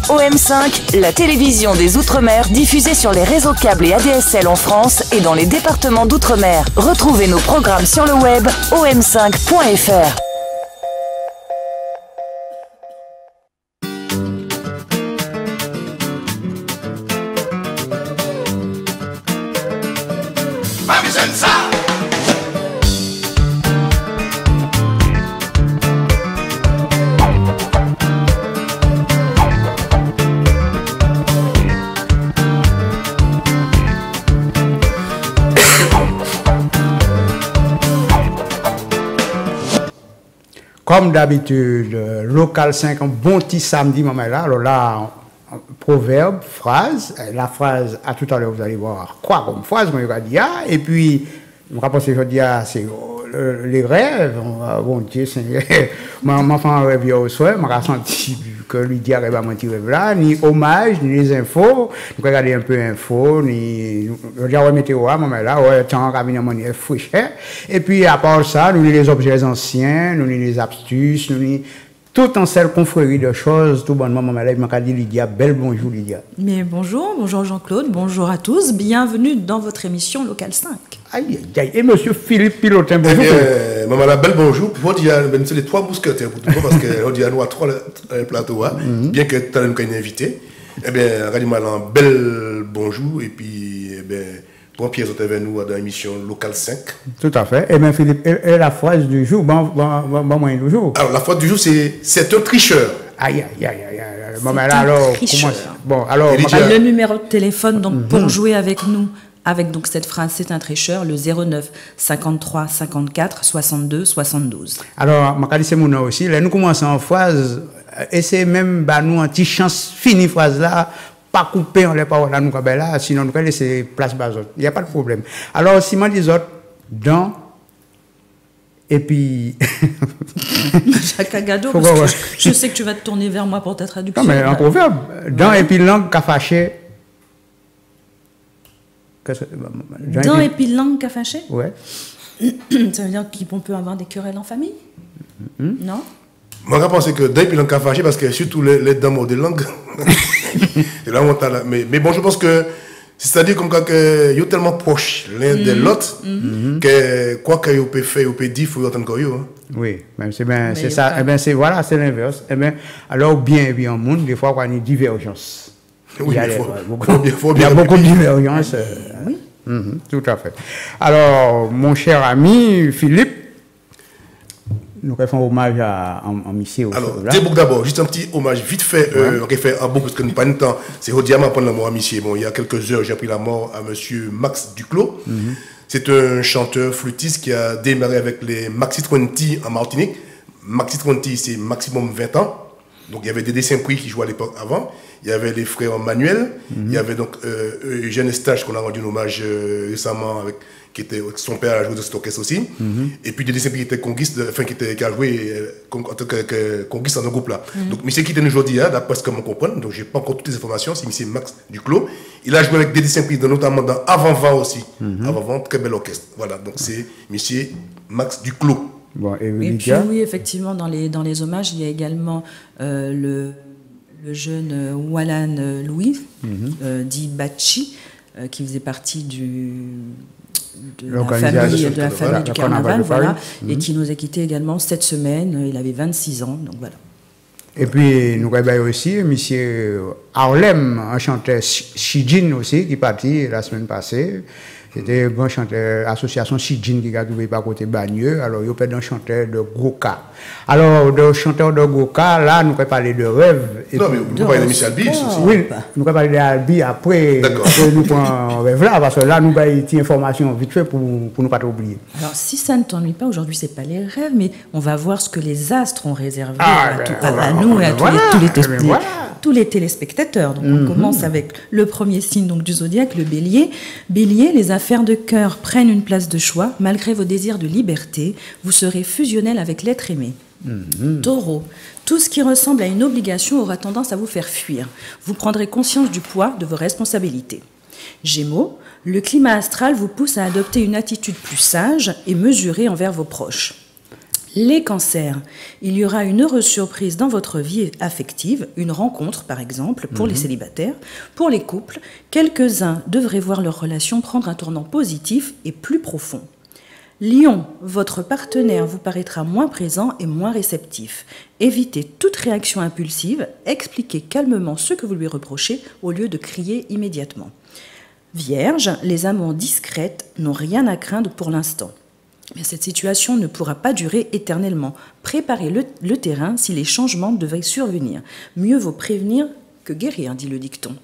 OM5, la télévision des Outre-mer diffusée sur les réseaux câbles et ADSL en France et dans les départements d'Outre-mer. Retrouvez nos programmes sur le web om5.fr. Comme d'habitude, local 5, un bon petit samedi, maman là. Alors là, proverbe, phrase. La phrase, à tout à l'heure, vous allez voir quoi comme phrase, moi, je vais dire. Et puis, je vais penser, je vais dire, c'est les rêves. Bon Dieu, c'est. Moi, fait un rêve hier au soir, je me senti que Lydia n'avait pas menti rêve là, ni hommage, ni les infos. Nous regardons un peu info, ni. Je vais météo, maman là, ouais, tant cabinet monnaie fraîche. Et puis, à part ça, nous les objets anciens, nous les astuces, nous tout en cette confrérie de choses, tout bonnement, maman là, il m'a dit Lydia, bel bonjour Lydia. Mais bonjour Jean-Claude, bonjour à tous, bienvenue dans votre émission Local 5. Aïe, aïe, et monsieur Philippe Pilotin, bonjour. Eh bien, maman la belle bonjour, pour dire, c'est les trois mousquetaires pour tout le monde, parce qu'on dit à nous à trois plateaux, bien que tu as une invité. Eh bien, regardez-moi un bel bonjour, et puis, eh bien, pour Pierre est avec nous dans l'émission Local 5. Tout à fait. Eh bien, Philippe, et la phrase du jour, bon, moyen du jour. Alors, la phrase du jour, c'est un tricheur. Aïe, aïe, aïe, aïe. Maman, alors, comment bon, alors, le numéro de téléphone, donc, pour jouer avec nous, avec donc cette phrase, c'est un tricheur, le 09 53 54 62 72. Alors, je c'est mon nom aussi. Là, nous commençons en phrase, et c'est même, bah, nous, un petit chance, fini phrase là, pas couper en les paroles là, nous, là, sinon, nous, laisser place bas autres. Il n'y a pas de problème. Alors, si moi, dis autres, dans, et puis. Jacques Agado, parce que je sais que tu vas te tourner vers moi pour ta traduction. Non, mais un proverbe. Dans, et puis, langue qu'a fâché. Dans et puis langue qu'a fâché? Ouais. Ça veut dire qu'on peut avoir des querelles en famille? Non? Moi, je pense que dans et puis langue qu'a fâché, parce que surtout les dames de langue. C'est là où on t'a. Mais bon, je pense que. C'est-à-dire comme quand ils sont tellement proches l'un de l'autre que quoi que vous pouvez faire, vous pouvez dire, il faut entendre encore. Oui, c'est ça. Eh bien, c'est voilà, c'est l'inverse. Eh bien, alors bien au monde, des fois, il y a une divergence. Oui, il y a beaucoup de divergences. Oui. Tout à fait. Alors, mon cher ami Philippe, nous faisons hommage à monsieur. Alors, d'abord, juste un petit hommage vite fait. On fait un bon, parce que nous pas de temps. C'est Rodiama prendre la mort à monsieur. Bon, il y a quelques heures, j'ai appris la mort à monsieur Max Duclos. C'est un chanteur flûtiste qui a démarré avec les Maxi 20 en Martinique. Maxi 20, c'est maximum 20 ans. Donc, il y avait des dessins pris qui jouaient à l'époque avant. Il y avait les frères Manuel. Il y avait donc Eugène Estache qu'on a rendu un hommage récemment avec qui était son père a joué de cet orchestre aussi. Et puis des dessins qui étaient conguistes, enfin qui a joué en tant que conguiste dans un groupe là. Donc monsieur qui était aujourd'hui là, d'après ce que je comprends, donc j'ai pas encore toutes les informations, c'est monsieur Max Duclos. Il a joué avec des dessins pris, notamment dans Avant-Vent aussi. Avant-Vent, très bel orchestre. Voilà, donc c'est monsieur Max Duclos. Bon, et puis oui, effectivement, dans les hommages, il y a également le jeune Wallan Louis, dit Bachi, qui faisait partie de la famille du carnaval, voilà, et qui nous a quittés également cette semaine. Il avait 26 ans, donc voilà. Et puis, nous avons aussi M. Harlem, un chanteur Shijin aussi, qui est parti la semaine passée. C'était un grand chanteur, association Shijin qui a trouvé par côté Bagneux. Alors, il y a un chanteur de Goka. Alors, de chanteur de Goka, là, nous avons parlé de rêve. Non, mais vous parlez de Michel Albi aussi. Oui, nous avons parlé d'Albi après. Nous prenons rêve là, parce que là, nous avons une petite information vite fait pour ne pas oublier. Alors, si ça ne t'ennuie pas, aujourd'hui, ce n'est pas les rêves, mais on va voir ce que les astres ont réservé à nous et à tous les téléspectateurs. Donc, on commence avec le premier signe donc, du zodiaque, le bélier. Bélier, les affaires de cœur prennent une place de choix. Malgré vos désirs de liberté, vous serez fusionnel avec l'être aimé. Taureau, tout ce qui ressemble à une obligation aura tendance à vous faire fuir. Vous prendrez conscience du poids de vos responsabilités. Gémeaux, le climat astral vous pousse à adopter une attitude plus sage et mesurée envers vos proches. Les cancers, il y aura une heureuse surprise dans votre vie affective, une rencontre par exemple pour les célibataires. Pour les couples, quelques-uns devraient voir leur relation prendre un tournant positif et plus profond. Lion, votre partenaire vous paraîtra moins présent et moins réceptif. Évitez toute réaction impulsive, expliquez calmement ce que vous lui reprochez au lieu de crier immédiatement. Vierge, les amours discrètes n'ont rien à craindre pour l'instant. Mais cette situation ne pourra pas durer éternellement. Préparez le terrain si les changements devaient survenir. Mieux vaut prévenir que guérir, dit le dicton.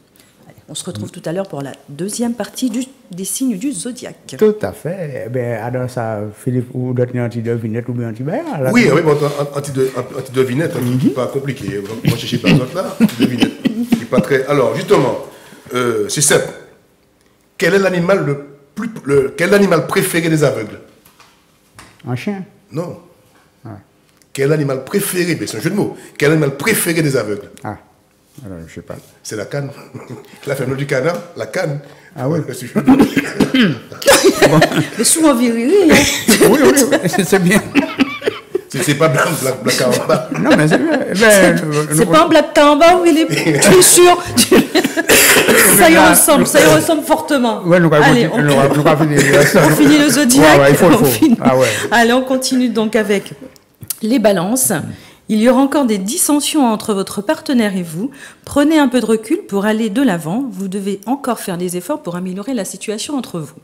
Allez, on se retrouve tout à l'heure pour la deuxième partie des signes du zodiaque. Tout à fait. Eh bien, alors ça, Philippe, ou d'autres anti-devinette ou bien anti-bain. Oui, bon, anti-devinette, pas compliqué. Moi, je ne sais pas d'autres là, anti-devinette. C'est pas très... Alors, justement, c'est simple. Quel est l'animal quel est l'animal préféré des aveugles? Un chien? Non. Ah. Quel animal préféré? C'est un jeu de mots. Quel animal préféré des aveugles? Ah, alors je ne sais pas. C'est la canne. La femme du canard, la canne. Ah oui. Mais souvent viril. Oui, c'est bien. C'est pas Black Camba. Non, mais c'est bien. C'est pas un Black Camba, Philippe. Tu es sûr? Ça y ressemble fortement. Ouais, allez, on finit le zodiaque. Ouais, il faut. Allez, on continue donc avec les balances. Il y aura encore des dissensions entre votre partenaire et vous. Prenez un peu de recul pour aller de l'avant. Vous devez encore faire des efforts pour améliorer la situation entre vous.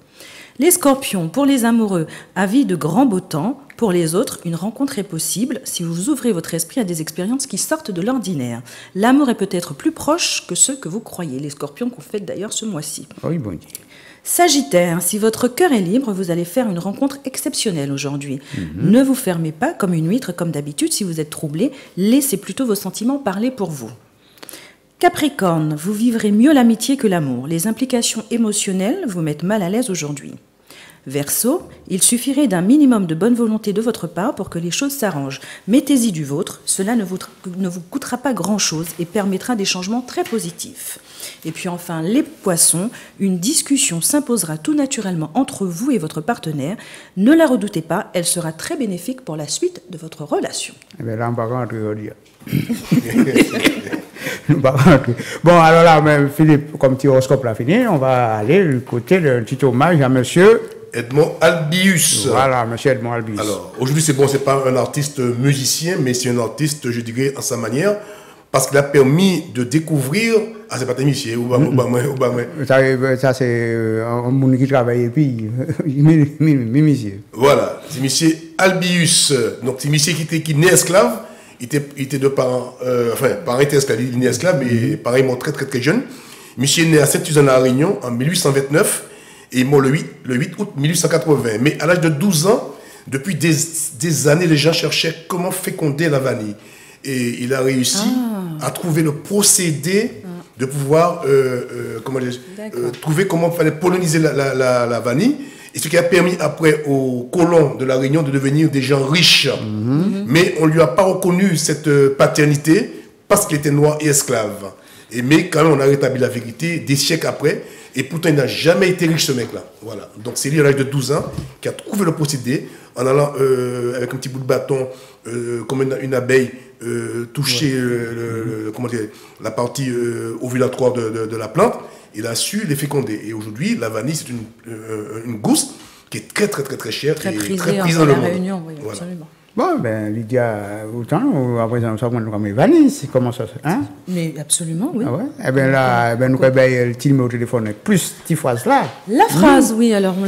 Les scorpions, pour les amoureux, avis de grand beau temps. Pour les autres, une rencontre est possible si vous ouvrez votre esprit à des expériences qui sortent de l'ordinaire. L'amour est peut-être plus proche que ce que vous croyez. Les scorpions qu'on fête d'ailleurs ce mois-ci. Oui, bon Dieu. Sagittaire, si votre cœur est libre, vous allez faire une rencontre exceptionnelle aujourd'hui. Ne vous fermez pas comme une huître, comme d'habitude. Si vous êtes troublé, laissez plutôt vos sentiments parler pour vous. Capricorne, vous vivrez mieux l'amitié que l'amour. Les implications émotionnelles vous mettent mal à l'aise aujourd'hui. Verseau, il suffirait d'un minimum de bonne volonté de votre part pour que les choses s'arrangent. Mettez-y du vôtre, cela ne vous coûtera pas grand-chose et permettra des changements très positifs. Et puis enfin, les poissons, une discussion s'imposera tout naturellement entre vous et votre partenaire. Ne la redoutez pas, elle sera très bénéfique pour la suite de votre relation. Eh bien là, on va rentrer au dire. Bon, alors là, Philippe, comme petit horoscope l'a fini, on va aller du côté d'un petit hommage à monsieur Edmond Albius. Voilà, monsieur Edmond Albius. Alors, aujourd'hui, c'est pas un artiste musicien, mais c'est un artiste, je dirais, en sa manière, parce qu'il a permis de découvrir. Ah, c'est pas technicien, Ça, c'est un monde qui travaille et puis, monsieur. Voilà, c'est monsieur Albius. Donc, c'est monsieur qui naît esclave. Il était de parents, parents étaient esclaves, il est né esclave, mais pareillement très, très, très jeune. Monsieur est né à Saint-Suzanne à La Réunion en 1829 et mort le 8 août 1880. Mais à l'âge de 12 ans, depuis des années, les gens cherchaient comment féconder la vanille. Et il a réussi à trouver le procédé de pouvoir trouver comment il fallait polliniser la vanille. Et ce qui a permis après aux colons de La Réunion de devenir des gens riches. Mais on ne lui a pas reconnu cette paternité parce qu'il était noir et esclave. Mais quand même, on a rétabli la vérité des siècles après. Et pourtant, il n'a jamais été riche, ce mec-là. Voilà. Donc, c'est lui, à l'âge de 12 ans, qui a trouvé le procédé en allant avec un petit bout de bâton, comme une abeille, toucher la partie ovulatoire de la plante. Il a su les féconder. Et aujourd'hui, la vanille, c'est une gousse qui est très, très, très, très chère et très prise dans le monde. Réunion, oui, voilà. Absolument. Bon, Lydia, autant, après, on s'en compte comme les vanilles, comment ça se fait, hein? Mais absolument, oui. Ah ouais? Eh bien là, nous avons le film au téléphone avec plus cette phrase-là. La phrase, oui, alors on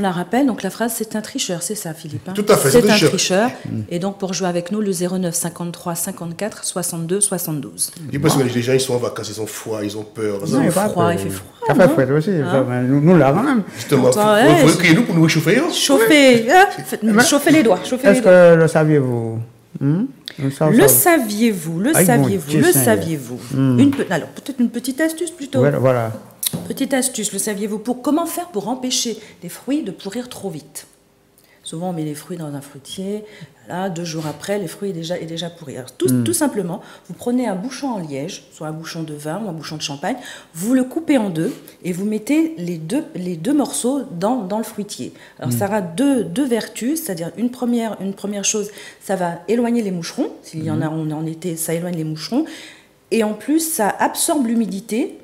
la rappelle. Donc la phrase, c'est un tricheur, c'est ça, Philippe, hein? Tout à fait, c'est un tricheur. Et donc pour jouer avec nous, le 09 53 54 62 72. Je pense que les gens, ils sont en vacances, ils ont froid, ils ont peur. Ils ont froid, il fait froid. Ça fait froid aussi. Nous là, quand même. Justement, il faut écrire nous pour nous réchauffer. Chauffer les doigts. Est-ce que le saviez-vous? Le saviez-vous? Alors, peut-être une petite astuce plutôt. Voilà. Petite astuce, le saviez-vous? Comment faire pour empêcher les fruits de pourrir trop vite? Souvent, on met les fruits dans un fruitier. Là, 2 jours après, les fruits est déjà pourri. Alors, tout simplement, vous prenez un bouchon en liège, soit un bouchon de vin ou un bouchon de champagne, vous le coupez en 2 et vous mettez les deux morceaux dans le fruitier. Alors, ça aura deux vertus, c'est-à-dire une première chose, ça va éloigner les moucherons. S'il y en a en été, ça éloigne les moucherons. Et en plus, ça absorbe l'humidité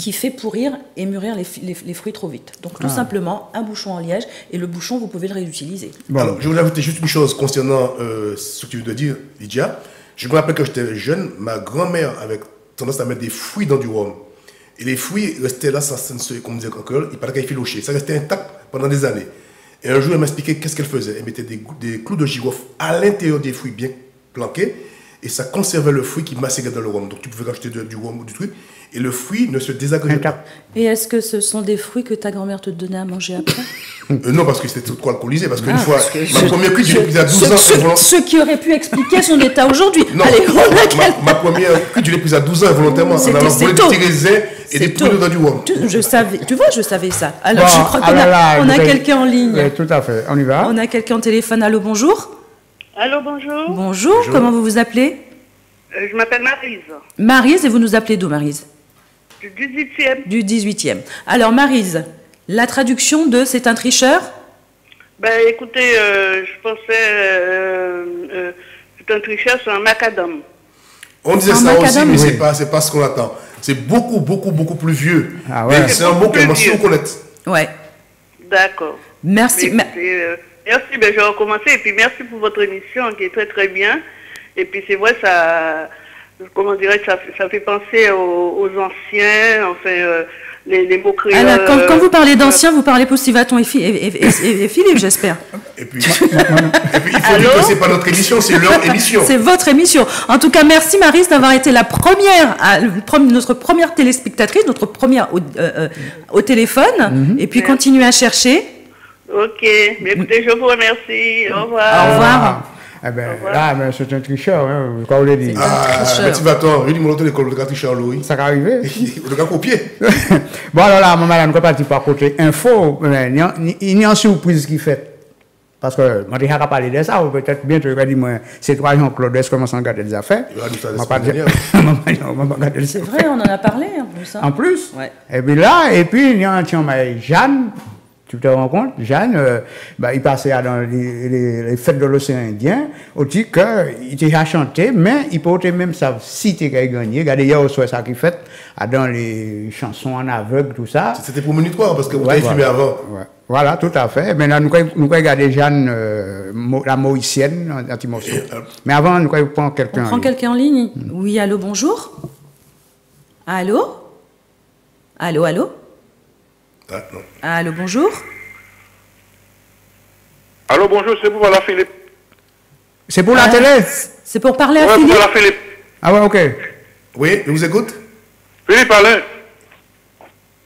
qui fait pourrir et mûrir les fruits trop vite. Donc tout simplement, un bouchon en liège, et le bouchon, vous pouvez le réutiliser. Bon. Alors, je voulais ajouter juste une chose concernant ce que tu veux dire, Lydia. Je me rappelle quand j'étais jeune, ma grand-mère avait tendance à mettre des fruits dans du rhum. Et les fruits restaient là, comme on disait encore, il paraît qu'elle filochait. Ça restait intact pendant des années. Et un jour, elle m'expliquait qu'est-ce qu'elle faisait. Elle mettait des clous de girofle à l'intérieur des fruits bien planqués, et ça conservait le fruit qui macérait dans le rhum. Donc tu pouvais rajouter du rhum ou du truc, et le fruit ne se désagrégeait pas. Et est-ce que ce sont des fruits que ta grand-mère te donnait à manger après? Non, parce que c'était trop alcoolisé. Parce qu'une fois, ma première cuite, je l'ai prise à 12 ans. Ce qui aurait pu expliquer son état aujourd'hui. Non, allez, ma première cuite, je l'ai prise à 12 ans volontairement. En allant voler des petits raisins et des poules dans du rhum. Je savais ça. Alors, je crois qu'on a quelqu'un en ligne. Oui, tout à fait. On y va. On a quelqu'un au téléphone. Allô, bonjour. Allô, bonjour. Bonjour. Comment vous vous appelez? Je m'appelle Maryse. Maryse, et vous nous appelez d'où, Maryse? Du 18e. Du 18e. Alors, Maryse, la traduction de « c'est un tricheur » Ben, écoutez, je pensais, c'est un tricheur, c'est un macadam. On disait ça aussi, mais c'est pas ce qu'on attend. C'est beaucoup plus vieux. Ah ouais. C'est un mot que moi, si on connaît. Ouais. D'accord. Merci. Merci, ben, je vais recommencer. Et puis, merci pour votre émission qui est très, très bien. Et puis, c'est vrai, ça... Comment dirais-je, ça fait penser aux anciens, enfin, les mots créoles. Alors, quand vous parlez d'anciens, vous parlez pour Sivaton et Philippe, j'espère. Et puis, il faut dire que c'est pas notre émission, c'est leur émission. C'est votre émission. En tout cas, merci Maryse d'avoir été la première, notre première téléspectatrice, notre première au téléphone. Et puis, continuez à chercher. Ok, mais écoutez, je vous remercie. Au revoir. Au revoir. Eh bien, là, mais c'est un tricheur, hein, quand on l'a dit. Mais tu vas t'en, il dit, mon autre école, le gars tricheur, Louis. Ça va arriver. Le gars copier. Bon, alors là, maman, on ne peut pas par côté info, il y a une surprise qui fait. Parce que, moi, je n'ai pas parlé de ça, ou peut-être bientôt, il va dire, moi, c'est toi, Jean-Claude, est-ce qu'on s'en garde des affaires? C'est vrai, on en a parlé, en plus. En plus? Ouais. Et puis, il y a un tiens, Jeanne. Tu te rends compte, Jeanne, il passait dans les fêtes de l'océan Indien, on dit qu'il a chanté, mais il peut même savoir si tu as gagné. Regardez, hier, au soir, ça qui fait, dans les chansons en aveugle, tout ça. C'était pour Minutoire, parce que vous avez filmé avant. Ouais. Voilà, tout à fait. Maintenant, nous regardons Jeanne, la Mauricienne, un petit morceau. Mais avant, nous prenons quelqu'un. On prend quelqu'un en ligne. Oui, allô, bonjour. Allô? Allô? Ah, non. Allô, bonjour. Allô, bonjour, c'est pour la Philippe. C'est pour la télé? C'est pour parler à Philippe? Oui, pour la Philippe. Ah ouais, ok. Oui, je vous écoute. Philippe, Alain.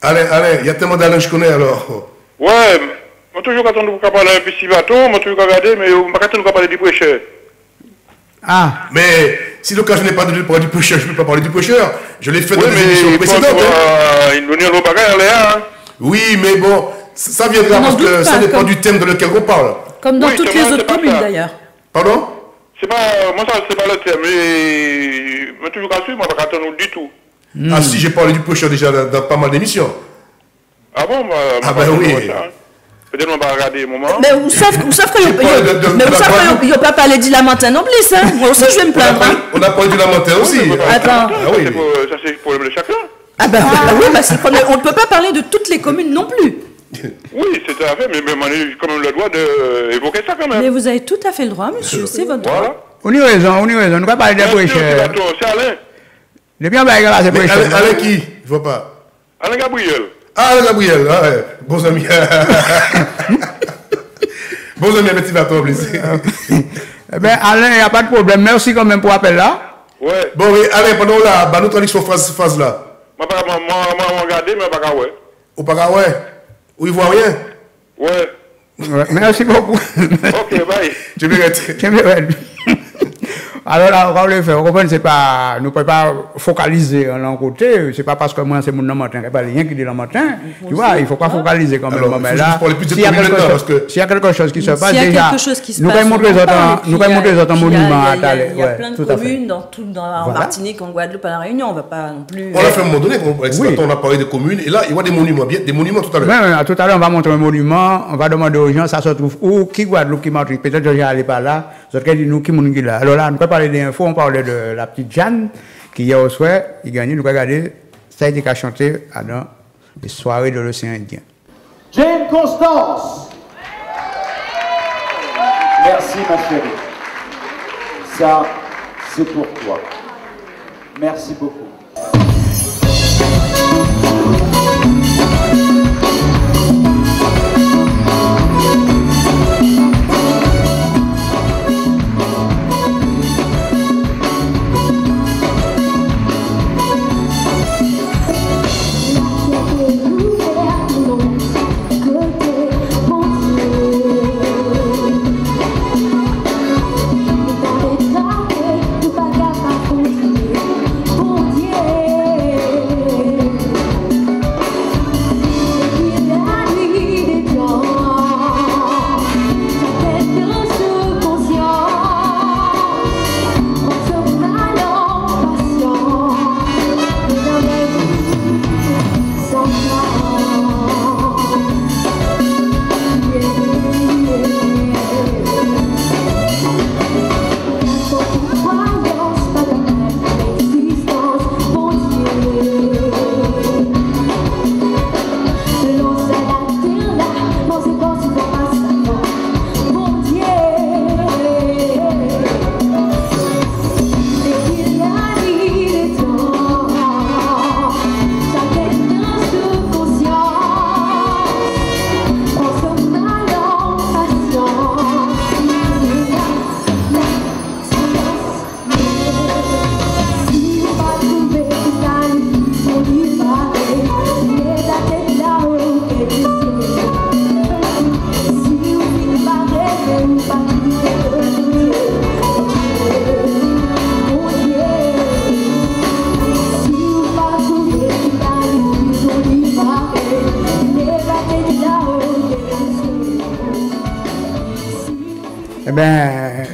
Alain, il y a tellement d'Alain que je connais alors. Ouais, moi toujours quand on parler un petit bateau, moi toujours regarder, mais quand on parler du prêcheur. Ah. Mais si l'occasion n'est pas de parler du prêcheur, je ne peux pas parler du prêcheur. Je l'ai fait dans des émissions précédentes. Il venait au bagage, Léa. Oui, mais bon, ça viendra parce que ça dépend du thème de lequel on parle. Comme dans toutes les autres communes d'ailleurs. Pardon? C'est pas, moi ça c'est pas le thème, mais moi toujours rassuré, moi pas attendre du tout. Ah si, j'ai parlé du prêcheur déjà dans pas mal d'émissions. Ah bon? Oui. Peut-être on va regarder un moment. Mais vous savez qu'il n'y a pas parlé du Lamentin non plus, hein. Moi aussi je vais me plaindre. On a parlé du Lamentin aussi. Attends. Ça c'est le problème de chacun. Ah ben oui, on ne peut pas parler de toutes les communes non plus. Oui, c'est à fait, mais on a quand même le droit d'évoquer ça quand même. Mais vous avez tout à fait le droit, monsieur, c'est votre droit. On y a raison, on ne va pas parler des prêcheurs. C'est Alain. Depuis un bail là, c'est prêcheur. Alain qui? Je vois pas. Alain Gabriel. Ah, Alain Gabriel, ah ouais. Bons amis. Bons amis, petit bateau, plaisir. Eh bien, Alain, il n'y a pas de problème. Merci quand même pour l'appel là. Ouais. Bon, oui, Alain, pendant là, nous traduisons phase là. Moi, regarder, mais pas ouais. Ou pas ouais? Ou il voit rien? Ouais. Merci beaucoup. Ok, bye. Je vais rester. Alors là, on va le faire. Vous comprenez, c'est pas, nous ne pouvons pas focaliser en l'un côté. C'est pas parce que moi, c'est mon nom matin, il n'y a pas rien qui dit le matin. Tu vois, il ne faut pas focaliser quand même. Alors, mais là, s'il y a quelque chose qui se passe, déjà, nous pouvons montrer les autres monuments à Thalès. Il y a plein de communes en Martinique, en Guadeloupe, à La Réunion. On ne va pas non plus. On a fait un moment donné, on a parlé de communes, et là, il y a des monuments tout à l'heure. Tout à l'heure, on va montrer un monument, on va demander aux gens, ça se trouve où, qui Guadeloupe, qui Martinique. Peut-être que je n'allais pas là, je vais dire nous qui est là. Alors là, nous peut parler d'infos, on parlait de la petite Jeanne, qui hier au soir, il gagne, nous regarder, ça a été chanté dans les soirées de l'océan Indien. Jane Constance. Merci ma chérie. Ça, c'est pour toi. Merci beaucoup.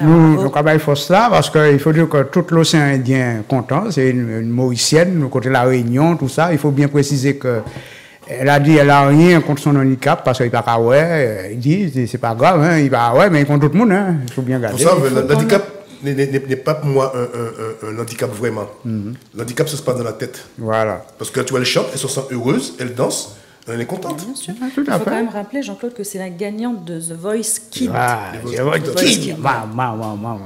Nous travaillons force là parce qu'il faut dire que tout l'océan Indien est content, c'est une Mauricienne, nous côté la Réunion, tout ça. Il faut bien préciser que elle a dit qu'elle n'a rien contre son handicap parce qu'il n'est pas ouais, il dit c'est pas grave, hein, il va ouais, mais il contre tout le monde, hein, il faut bien garder. Pour ça, l'handicap n'est pas pour moi un handicap vraiment. L'handicap se passe dans la tête. Voilà. Parce que tu vois, elle chante, elle se sent heureuse, elle danse. Elle est contente. Bien sûr. Il faut quand même rappeler, Jean-Claude, que c'est la gagnante de The Voice Kids. Ah, The Voice Kids.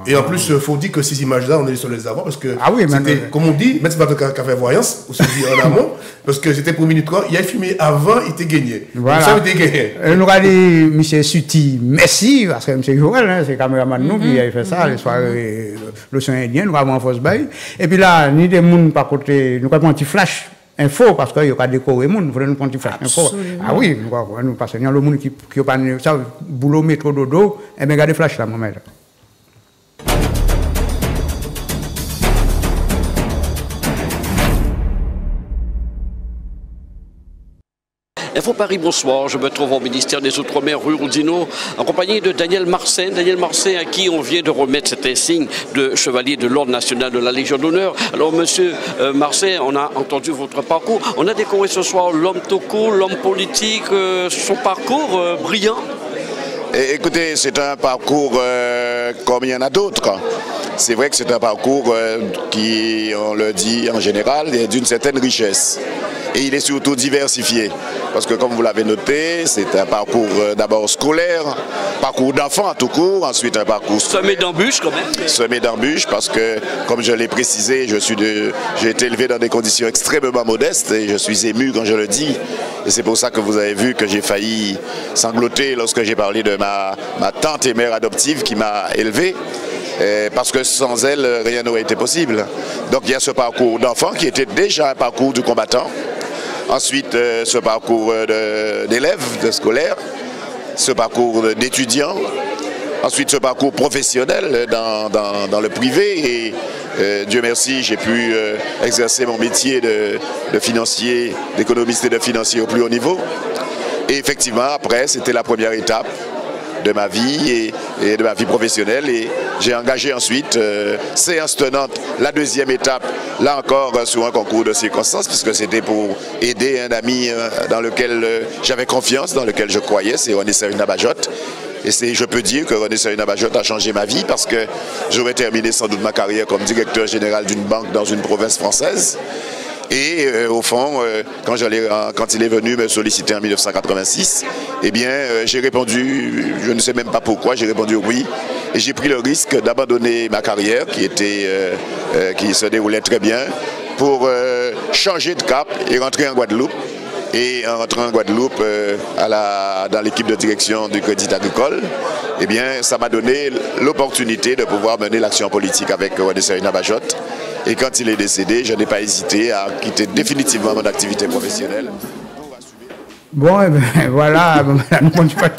Et en plus, il faut dire que ces images-là, on est sur les avoir parce que, oui, comme on dit, mettre pas de café voyance, ou se dit en amont, parce que c'était pour minute 3, il a filmé avant, il était gagné. Voilà. Ça, il était gagné. Nous avons dit, M. Suti, merci, parce que M. Joël, hein, c'est le caméraman nous qui a fait ça, les soirées, l'océan Indien, nous avons en force bail. Et puis là, ni des gens par côté, nous avons un petit flash. Info, parce qu'il n'y a pas décoré, il faut nous prendre faire info. Ah oui, nous passons. Il y a le monde qui n'a pas ça, boulot, métro, dodo, et bien, regardez flash là, mon maître. Info Paris, bonsoir. Je me trouve au ministère des Outre-mer, rue Oudinot, accompagné de Daniel Marcin. Daniel Marcin, à qui on vient de remettre cet insigne de chevalier de l'Ordre national de la Légion d'honneur. Alors, monsieur Marcin, on a entendu votre parcours. On a décoré ce soir l'homme tout court, l'homme politique, son parcours brillant. Écoutez, c'est un parcours comme il y en a d'autres. C'est vrai que c'est un parcours qui, on le dit en général, est d'une certaine richesse. Et il est surtout diversifié. Parce que comme vous l'avez noté, c'est un parcours d'abord scolaire, parcours d'enfant à tout court, ensuite un parcours... Semé d'embûches quand même. Semé d'embûches parce que, comme je l'ai précisé, j'ai été élevé dans des conditions extrêmement modestes et je suis ému quand je le dis. Et c'est pour ça que vous avez vu que j'ai failli sangloter lorsque j'ai parlé de ma tante et mère adoptive qui m'a élevé. Parce que sans elle, rien n'aurait été possible. Donc il y a ce parcours d'enfant qui était déjà un parcours du combattant. Ensuite, ce parcours d'élève, de scolaire, ce parcours d'étudiant. ensuite ce parcours professionnel dans le privé. Et Dieu merci, j'ai pu exercer mon métier de financier, d'économiste et de financier au plus haut niveau. Et effectivement, après, c'était la première étape de ma vie et de ma vie professionnelle. Et j'ai engagé ensuite, séance tenante, la deuxième étape, là encore sur un concours de circonstances, puisque c'était pour aider un ami dans lequel j'avais confiance, dans lequel je croyais, c'est René Serina-Bajot. Et je peux dire que René Serina-Bajot a changé ma vie parce que j'aurais terminé sans doute ma carrière comme directeur général d'une banque dans une province française. Et au fond, quand il est venu me solliciter en 1986, eh bien, j'ai répondu, je ne sais même pas pourquoi, j'ai répondu oui. Et j'ai pris le risque d'abandonner ma carrière qui se déroulait très bien pour changer de cap et rentrer en Guadeloupe. Et en rentrant en Guadeloupe dans l'équipe de direction du Crédit Agricole, eh bien, ça m'a donné l'opportunité de pouvoir mener l'action politique avec René Serina-Bajot. Et quand il est décédé, je n'ai pas hésité à quitter définitivement mon activité professionnelle. Bon, eh bien, voilà, nous continuons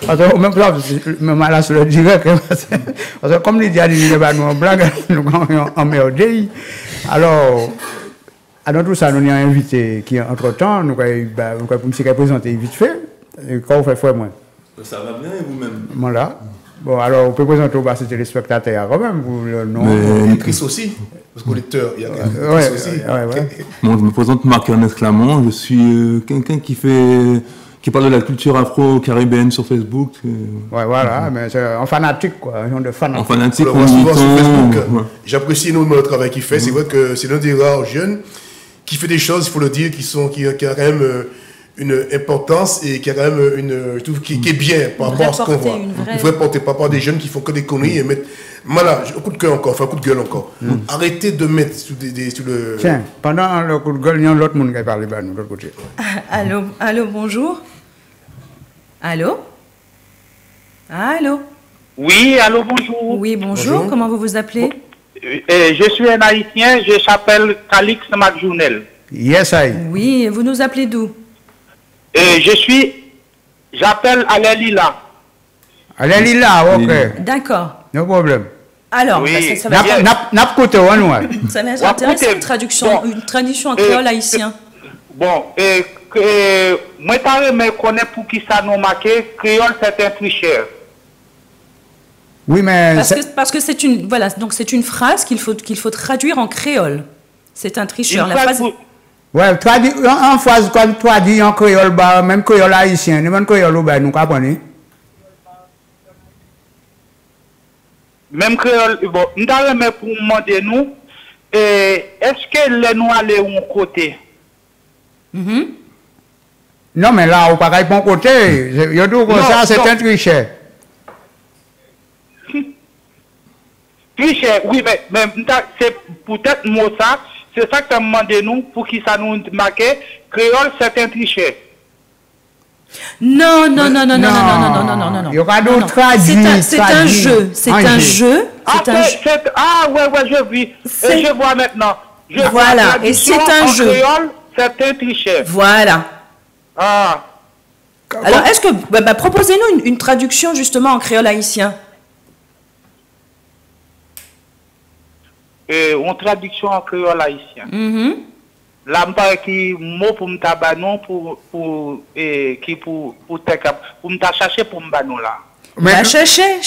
parce que même là, je le dirais que, parce que comme il dit, nous en blague, nous sommes emmerdés. Alors, dans tout ça, nous avons un invité qui, entre-temps, nous avons présenté vite fait. Comment vous faites, moi? Ça va bien et vous-même? Voilà. Bon, alors, on peut présenter aux téléspectateurs quand même, vous, le nom. Mais Chris aussi, parce qu'au lecteur, il y a Chris aussi. Bon, je me présente Marc-Ernest Clamont, je suis quelqu'un qui parle de la culture afro-caribéenne sur Facebook. Ouais, voilà, mais c'est un fanatique, quoi, un genre de fanatique. En fanatique, on le voit souvent sur Facebook. J'apprécie énormément le travail qu'il fait. C'est vrai que c'est l'un des rares jeunes qui fait des choses, il faut le dire, qui a quand même une importance et qui a quand même qui est bien par rapport à ce qu'on voit. Une vraie portée par rapport à des jeunes qui font que des conneries et mettre. Voilà, un coup de cœur encore, enfin un coup de gueule encore. Arrêtez de mettre sur le. Tiens, pendant le coup de gueule, il y a l'autre monde qui parle de nous, de l'autre côté. Allô, bonjour. Allô? Allô? Oui, allô, bonjour. Oui, bonjour. Comment vous vous appelez? Je suis un Haïtien, je m'appelle Calix Macjounel. Yes, I. Oui, vous nous appelez d'où? J'appelle Alelila. Alelila, ok. D'accord. No problème. Alors, oui. ça va bien. Ça m'intéresse une traduction en créole haïtien. Bon, moi, je connais pour qui ça nous marqué, créole, c'est un tricheur. Oui, mais... Parce que c'est une... Voilà, donc c'est une phrase qu'il faut traduire en créole. C'est un tricheur. La phrase... Ouais, en phrase, quand tu dis en créole, même créole haïtien, même créole, nous comprenons. Même créole, bon, nous avons pour demander nous, est-ce que les nous allons au côté? Non, mais là, au pareil, bon côté, je dis que ça, c'est un tricheur. Tricheur, oui, mais c'est peut-être mot ça, c'est ça que tu as demandé nous, pour qui ça nous marque, créole, c'est un tricheur. Non. Il y aura d'autres traduits. C'est un jeu. Ah, ouais, je vois maintenant. Voilà, et c'est un jeu. Créole, c'est un tricheur. Voilà. Ah. Alors, est-ce que... proposez-nous une traduction, justement, en créole haïtien. En traduction en créole haïtien. Là, qui mot pour me tabanon pour chercher pour me banon là. Mais cherchez,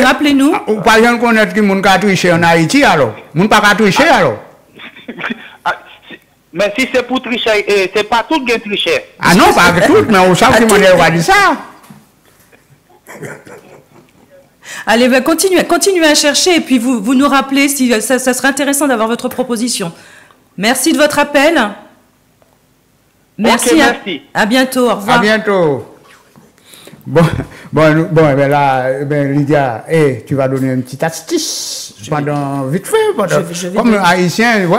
rappelez-nous. Ou pas gens connaître qui moun ka tricher en Haïti alors. Moun pas ka tricher alors. Mais si c'est pour tricher, c'est pas tout qui est tricher. Ah non, pas tout, mais on sait qui m'a dit ça. Allez, continuez à chercher et puis vous nous rappelez si ça serait intéressant d'avoir votre proposition. Merci de votre appel. Merci. Okay, merci. À bientôt. Au revoir. À bientôt. Bon, là, Lydia, tu vas donner une petite astuce pendant vite fait. Comme haïtien, ouais.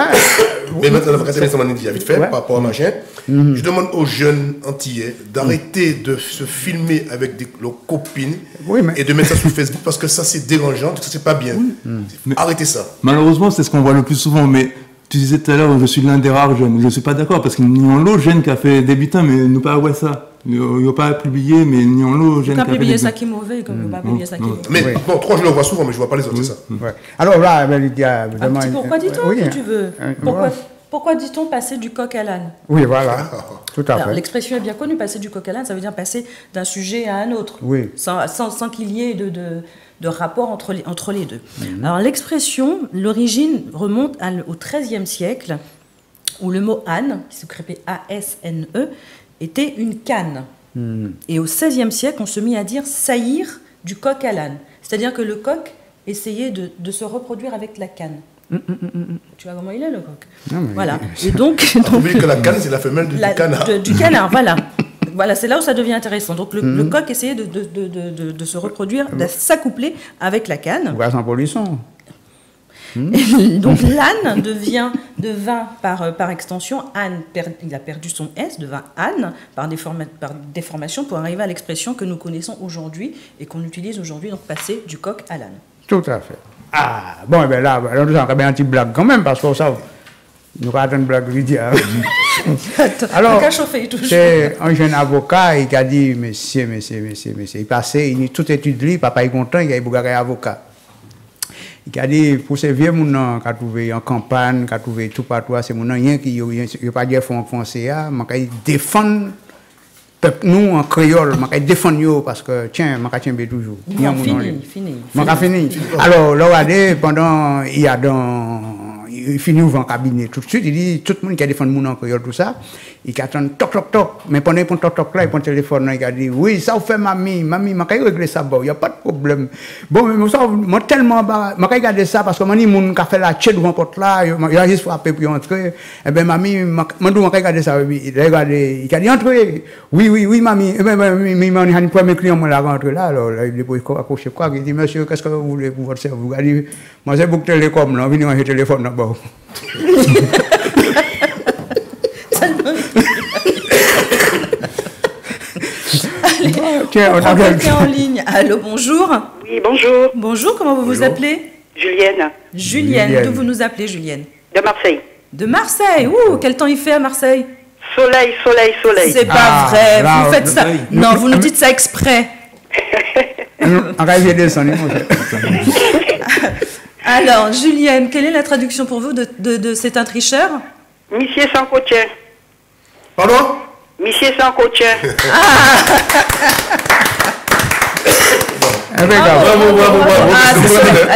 Mais maintenant, vite fait, par rapport à machin. Je demande aux jeunes antillais d'arrêter de se filmer avec leurs copines et de mettre ça sur Facebook parce que ça, c'est dérangeant, ça, c'est pas bien. Arrêtez ça. Malheureusement, c'est ce qu'on voit le plus souvent, mais tu disais tout à l'heure, je suis l'un des rares jeunes. Je ne suis pas d'accord parce qu'il y a un autre jeune qui a fait débutant, mais nous pas ouais ça. Il n'y a pas publié, mais ni en l'eau. Il n'y a pas publié ça qui est mauvais, comme il n'y a pas publié ça qui est mauvais. Mais bon, 3 je le vois souvent, mais je ne vois pas les autres, c'est ça. Ouais. Alors là, il y a évidemment. Pourquoi dit-on si tu veux Pourquoi dit-on passer du coq à l'âne? Oui, voilà. Tout à fait. L'expression est bien connue, passer du coq à l'âne, ça veut dire passer d'un sujet à un autre, sans qu'il y ait de rapport entre les deux. Alors l'expression, l'origine remonte au XIIIe siècle, où le mot âne, qui s'écrivait A-S-N-E, était une canne. Et au XVIe siècle, on se mit à dire saillir du coq à l'âne. C'est-à-dire que le coq essayait de se reproduire avec la canne. Tu vois comment il est, le coq? Voilà. Et donc que la canne, c'est la femelle du canard. Du canard, voilà. Voilà, c'est là où ça devient intéressant. Donc le coq essayait de se reproduire, de s'accoupler avec la canne. Sans pollution. Donc l'âne devint par extension âne. Il a perdu son S, devint âne par déformation pour arriver à l'expression que nous connaissons aujourd'hui et qu'on utilise aujourd'hui, donc passer du coq à l'âne. Tout à fait. Ah, bon, ben là, nous avons un petit blague quand même, parce que ça, nous avons une blague ridière. Alors, c'est un jeune avocat, il a dit, monsieur, il passait, il a toute étude libre, papa est content, il a eu un avocat. Il a dit, pour ces vieux gens qui ont trouvé en campagne, qui ont trouvé tout partout, c'est mon rien qui n'a pas dit français, il défendre nous en créole, je vais défendre parce que tiens, je vais tiens toujours. Fini. Alors, là, pendant, il finit ouvrir un cabinet tout de suite, il dit, tout le monde qui a défendu mon en créole, tout ça, il attend toc, mais pendant qu'il toc là, il prend le téléphone, il a dit, oui, ça vous fait mamie, je vais régler ça, il n'y a pas de problème. Bon, mais moi, tellement, je vais regarder ça parce que moi, mon qui a fait la tchèque devant la porte là, il a juste frappé pour entrer, et bien, mamie, je vais regarder ça, il a dit, entrez, oui, mamie, et bien, il a un premier client, moi, là, rentré là, alors, il a accroché quoi, il dit, monsieur, qu'est-ce que vous voulez pour votre service? Il a dit, moi, c'est pour télécom, là, venez manger téléphone d'abord. Tiens, on a quelqu'un en ligne. Allô, bonjour. Oui, bonjour. Bonjour, comment vous vous appelez? Julienne. D'où vous nous appelez, Julienne? De Marseille. De Marseille. Ouh, quel temps il fait à Marseille? Soleil. C'est pas vrai, vous faites ça. Non, vous nous dites ça exprès. Alors, Julienne, quelle est la traduction pour vous de c'est un tricheur? Monsieur sans coaching. Pardon? Monsieur sans coaching. Bravo.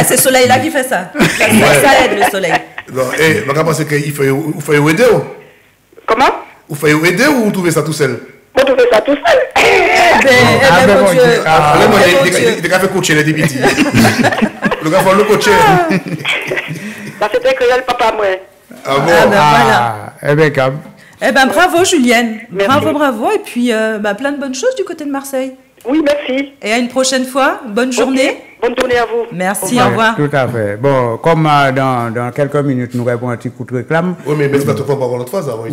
C'est Soleil là qui fait ça. Ça aide le soleil. Non, et je pense qu'il faut aider. Comment? Vous faites aider ou vous trouvez ça tout seul? Vous trouvez ça tout seul? Il a fait coacher les députés. Le gars faut le coacher. Ça fait créole papa moi. Ah bon? Voilà. Eh ben bravo Julienne. Merci. Bravo. Et puis plein de bonnes choses du côté de Marseille. Oui, merci. Et à une prochaine fois. Bonne journée. Bonne journée à vous. Merci, au revoir. Tout à fait. Bon, comme dans quelques minutes, nous répondons un petit coup de réclame. Oui, mais tu vas te faire par l'autre phase avant.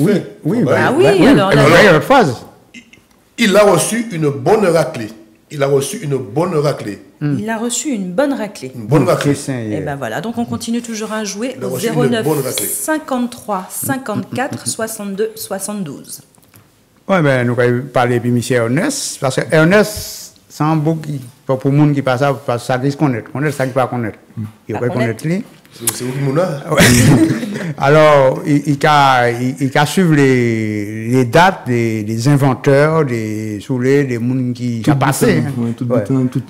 Oui, alors l'autre phase. Il a reçu une bonne raclée. Il a reçu une bonne raclée. Une bonne raclée. Et ben voilà, donc on continue toujours à jouer au 09 53 54 62 72. Oui, ben nous allons parler de M. Ernest, parce que Ernest, c'est un beau qui, pour le monde qui passe ça, parce que ça dit connaître ça qui ne pas connaître. Il va connaître lui. C'est où qui là? Alors, il a suivi les dates des inventeurs, des soulets, des gens qui ont passé. Tout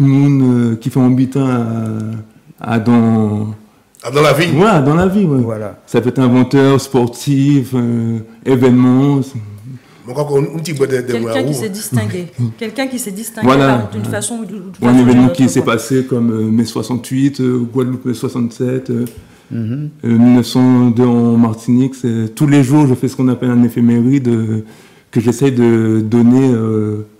le monde qui fait un butin dans la vie. Ouais, dans la vie. Ouais. Voilà. Ça peut être inventeur, sportif, événements. Quelqu'un qui s'est distingué. Quelqu'un qui s'est distingué d'une façon ou d'une autre. Un événement qui s'est passé comme mai 68, Guadeloupe mai 67, 1902 en Martinique. Tous les jours, je fais ce qu'on appelle un éphéméride que j'essaye de donner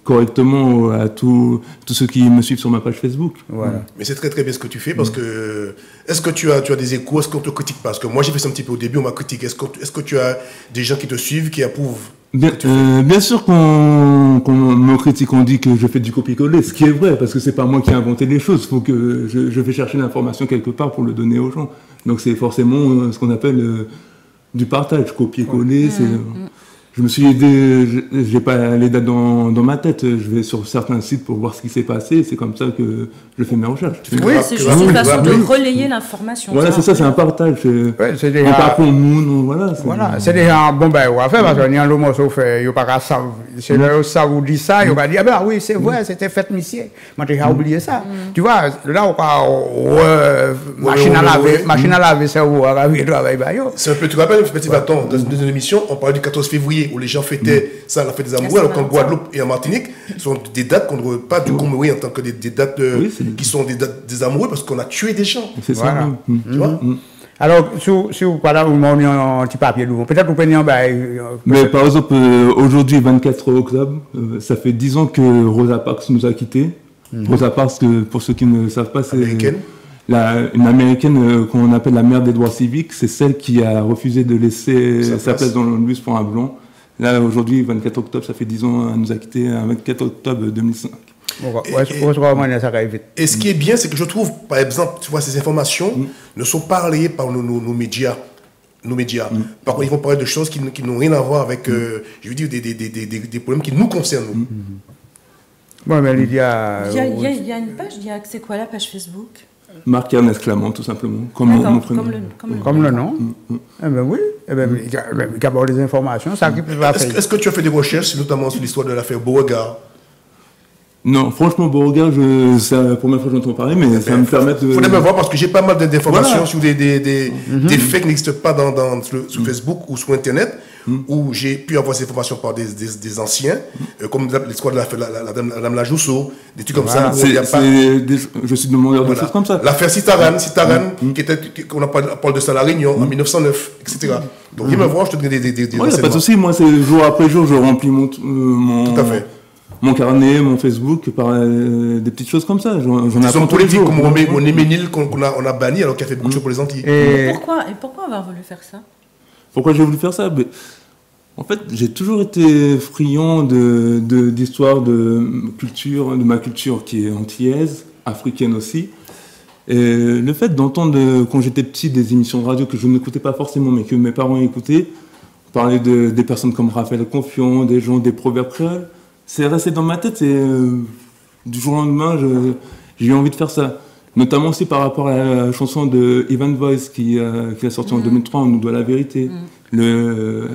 correctement à tous ceux qui me suivent sur ma page Facebook. Voilà. Mais c'est très très bien ce que tu fais parce que est-ce que tu as des échos, est-ce qu'on te critique? Parce que moi j'ai fait ça un petit peu au début, on m'a critiqué. Est-ce que tu as des gens qui te suivent, qui approuvent? Bien sûr qu'on me critique, on dit que je fais du copier-coller, ce qui est vrai, parce que c'est pas moi qui ai inventé les choses, il faut que je vais chercher l'information quelque part pour le donner aux gens. Donc c'est forcément ce qu'on appelle du partage, copier-coller. je me suis dit, j'ai pas les dates dans ma tête. Je vais sur certains sites pour voir ce qui s'est passé. C'est comme ça que je fais mes recherches. Oui, c'est juste une façon de relayer l'information. Voilà, c'est ça, c'est un partage. C'est déjà. Voilà, c'est déjà un bon bail à faire parce que a le morceau fait, il pas qu'à ça. C'est là ça vous dit ça, il va dire ah ben oui, c'est vrai, c'était fait monsieur. Moi j'ai oublié ça. Tu vois, là on parle machine à laver cerveau, à laver travail baillot. C'est un peu, tu te rappelles, petit bâton, dans une émission, on parlait du 14 février où les gens fêtaient ça, la fête des amoureux, alors qu'en Guadeloupe et en Martinique, ce sont des dates qu'on ne doit pas du commémorer en tant que des dates qui sont des dates des amoureux parce qu'on a tué des gens. C'est ça. Tu vois? Alors, si vous parlez, vous m'avez un petit papier devant. Peut-être vous prenez un bail. Mais par exemple, aujourd'hui, 24 octobre, ça fait 10 ans que Rosa Parks nous a quittés. Rosa Parks, pour ceux qui ne savent pas, c'est une américaine qu'on appelle la mère des droits civiques. C'est celle qui a refusé de laisser sa place dans le bus pour un blanc. Là, aujourd'hui, 24 octobre, ça fait 10 ans, elle nous a quittés, 24 octobre 2005. Et ce qui est bien, c'est que je trouve, par exemple, tu vois, ces informations ne sont pas relayées par nos médias. Par contre, ils vont parler de choses qui n'ont rien à voir avec, je veux dire, des problèmes qui nous concernent. Bon, mais il y a une page, c'est quoi la page Facebook? Marc Ernest Clamant, tout simplement, comme mon prénom. Comme le nom. Eh bien oui, il y a avoir des informations. Est-ce que tu as fait des recherches, notamment sur l'histoire de l'affaire Beauregard? Non, franchement, Beauregard, c'est la première fois que j'entends parler, mais ça me permet de... Il faudrait me voir parce que j'ai pas mal d'informations sur des faits qui n'existent pas sur Facebook ou sur Internet, où j'ai pu avoir ces informations par des anciens, comme l'histoire de la dame Lajousseau, des trucs comme ça. Je suis demandeur de choses comme ça. L'affaire Citaran, qu'on parle de ça à La Réunion en 1909, etc. Donc, viens me voir, je te donne des renseignements. Il n'y a pas de souci, moi, c'est jour après jour, je remplis Tout à fait. Mon carnet, mon Facebook, par des petites choses comme ça. J'en apprends politique comme on Ménil qu'on a banni alors qu'il a fait beaucoup de choses pour les Antilles. Et pourquoi avoir voulu faire ça? Pourquoi j'ai voulu faire ça? En fait, j'ai toujours été friand d'histoire, de culture, de ma culture qui est antillaise, africaine aussi. Et le fait d'entendre, quand j'étais petit, des émissions de radio que je n'écoutais pas forcément, mais que mes parents écoutaient, parler des personnes comme Raphaël Confiant, des gens, des proverbes créoles, c'est resté dans ma tête et du jour au lendemain, j'ai eu envie de faire ça. Notamment aussi par rapport à la chanson de Ivan Voice qui a sorti en 2003, On nous doit la vérité.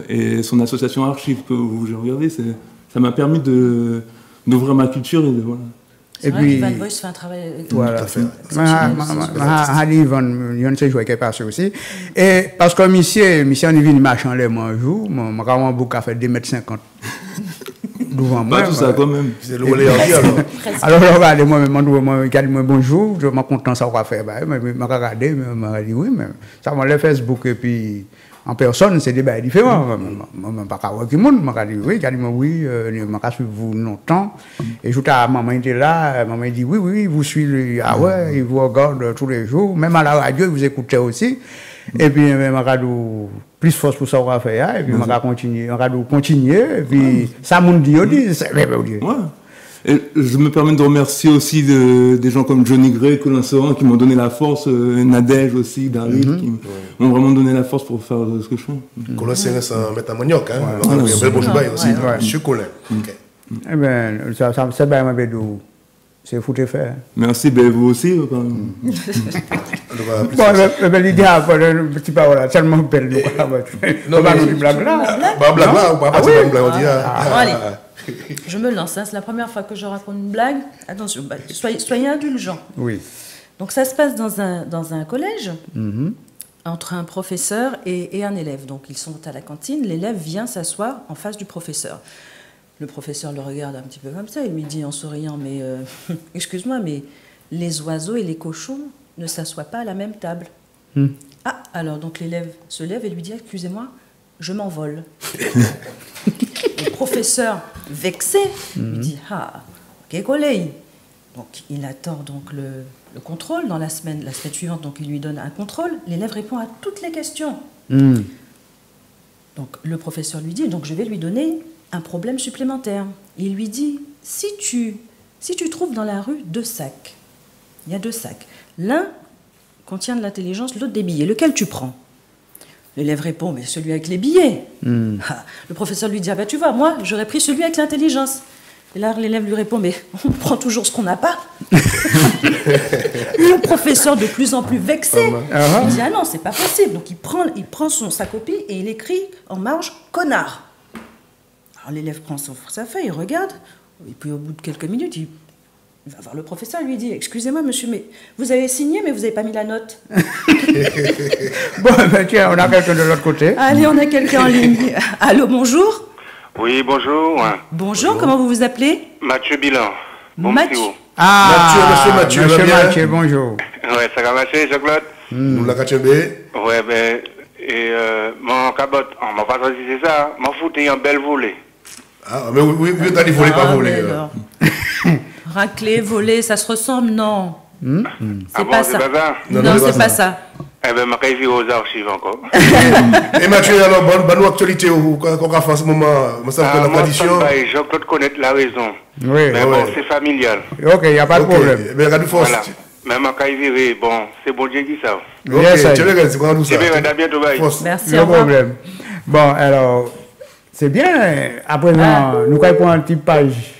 Et son association Archive que j'ai regardé, ça m'a permis d'ouvrir ma culture. Et voilà. C'est vrai qu'Ivan Voice fait un travail... Voilà. Tout à fait. Il y a une joueur qui est passé aussi. Et parce que monsieur est venu marcher les mains un jour, mon grand bouc a fait 2,50 m. Devant moi. Pas tout ça quand même. C'est le relais en vie alors. Alors, regardez, moi, il dit bonjour, je suis content ça va faire. Je me regardé, je me dit oui, mais ça m'a le Facebook et puis en personne, c'est des bails différents. Je ne sais pas qui est le monde. Je dit oui, je dit oui, je vais suivre vous longtemps. Et je à maman était là, maman dit oui, vous suivez, ah ouais, il vous regarde tous les jours, même à la radio, il vous écoutez aussi. Et puis, je vais plus force pour ça, on va faire, et puis, je vais continuer, et puis, ça m'a dit, Et je me permets de remercier aussi des gens comme Johnny Gray, Colin Sorin, qui m'ont donné la force, Nadège aussi, David, qui m'ont vraiment donné la force pour faire ce que je fais. Colin Sorin, c'est un maître à manioc, hein. Il y a un bel bonjour aussi, Monsieur Colin. Eh bien, c'est bien, c'est foutu fait. Merci, vous aussi. Bon, l'idée, un petit parole, tellement belle. Non, mais une blague là. Blague là, ou pas une blague, on dit. Allez, je me lance, c'est la première fois que je raconte une blague. Attention, soyez indulgents. Oui. Donc ça se passe dans un collège, entre un professeur et un élève. Donc ils sont à la cantine, l'élève vient s'asseoir en face du professeur. Le professeur le regarde un petit peu comme ça, il lui dit en souriant, mais excuse-moi, mais les oiseaux et les cochons ne s'assoient pas à la même table. Ah, alors donc l'élève se lève et lui dit, excusez-moi, je m'envole. Le professeur, vexé, lui dit, ah, ok, collègue. Donc il attend donc le contrôle dans la semaine suivante, donc il lui donne un contrôle, l'élève répond à toutes les questions. Donc le professeur lui dit, donc je vais lui donner un problème supplémentaire. Il lui dit, si tu trouves dans la rue 2 sacs, il y a 2 sacs, l'un contient de l'intelligence, l'autre des billets, lequel tu prends? L'élève répond, mais celui avec les billets. Ah, le professeur lui dit, ah ben tu vois, moi, j'aurais pris celui avec l'intelligence. Et là, l'élève lui répond, mais on prend toujours ce qu'on n'a pas. Le professeur, de plus en plus vexé, il dit, ah non, c'est pas possible. Donc il prend sa copie et il écrit en marge, connard. Alors l'élève prend sa feuille, il regarde, et puis au bout de quelques minutes, il va voir le professeur, il lui dit, excusez-moi monsieur, mais vous avez signé, mais vous n'avez pas mis la note. Bon, ben tiens, on a quelqu'un de l'autre côté. Allez, on a quelqu'un en ligne. Allô, bonjour. Oui, bonjour. Bonjour, comment vous vous appelez? Mathieu Bilan. Bon, Mathieu. Ah, Mathieu, monsieur bien? Mathieu, bonjour. Ouais, ça va marcher, Jean-Claude? Nous la cachebé. Ouais, ben, et mon cabote, on m'a pas choisi, c'est ça, m'en foutais un bel volet. Ah, mais oui, t'as dit voler, pas voler. Racler, voler, ça se ressemble, non. Ah bon, c'est pas ça? Non, c'est pas ça. Eh ben, ma caille aux archives encore. Et Mathieu, alors, bonne actualité qu'on a fait en ce moment, moi, ça fait la tradition. Jean-Claude connaît la raison. Oui, mais bon, c'est familial. Ok, il n'y a pas de problème. Mais regarde, force. Voilà. Mais ma caille virée, bon, c'est bon Dieu qui ça. Ok, tu veux c'est quoi nous ça? À bientôt, bye. Merci, pas de problème. Bon, alors, c'est bien, à présent, nous allons un petit page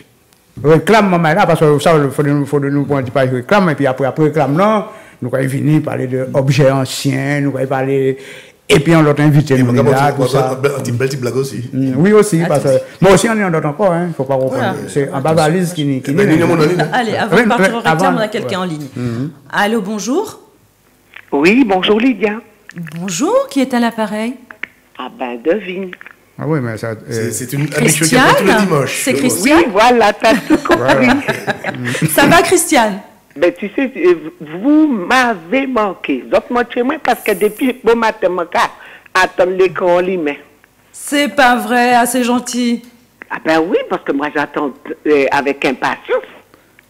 réclame, maman, là, parce que ça, il faut nous prendre un petit page réclame, et puis après réclame, non, nous allons venir parler d'objets anciens, nous allons parler. Et puis on l'a invité, nous là, tout ça. Un bel petit blague aussi. Oui, aussi, parce que moi aussi, on est en d'autres encore, il ne faut pas comprendre. C'est un babalise qui Allez, avant de partir au réclame, on a quelqu'un en ligne. Allô, bonjour. Oui, bonjour Lydia. Bonjour, qui est à l'appareil? Ah ben, devine. Ah oui, mais ça... C'est une habitude qui appelle tous les dimanches. C'est Christiane? Oui, voilà, t'as tout compris. Ça va, Christiane? Ben, tu sais, vous m'avez manqué. D'autres chez moi, parce que depuis bon matin, je attends l'écran en ligne. C'est pas vrai, c'est gentil. Ah ben oui, parce que moi, j'attends avec impatience.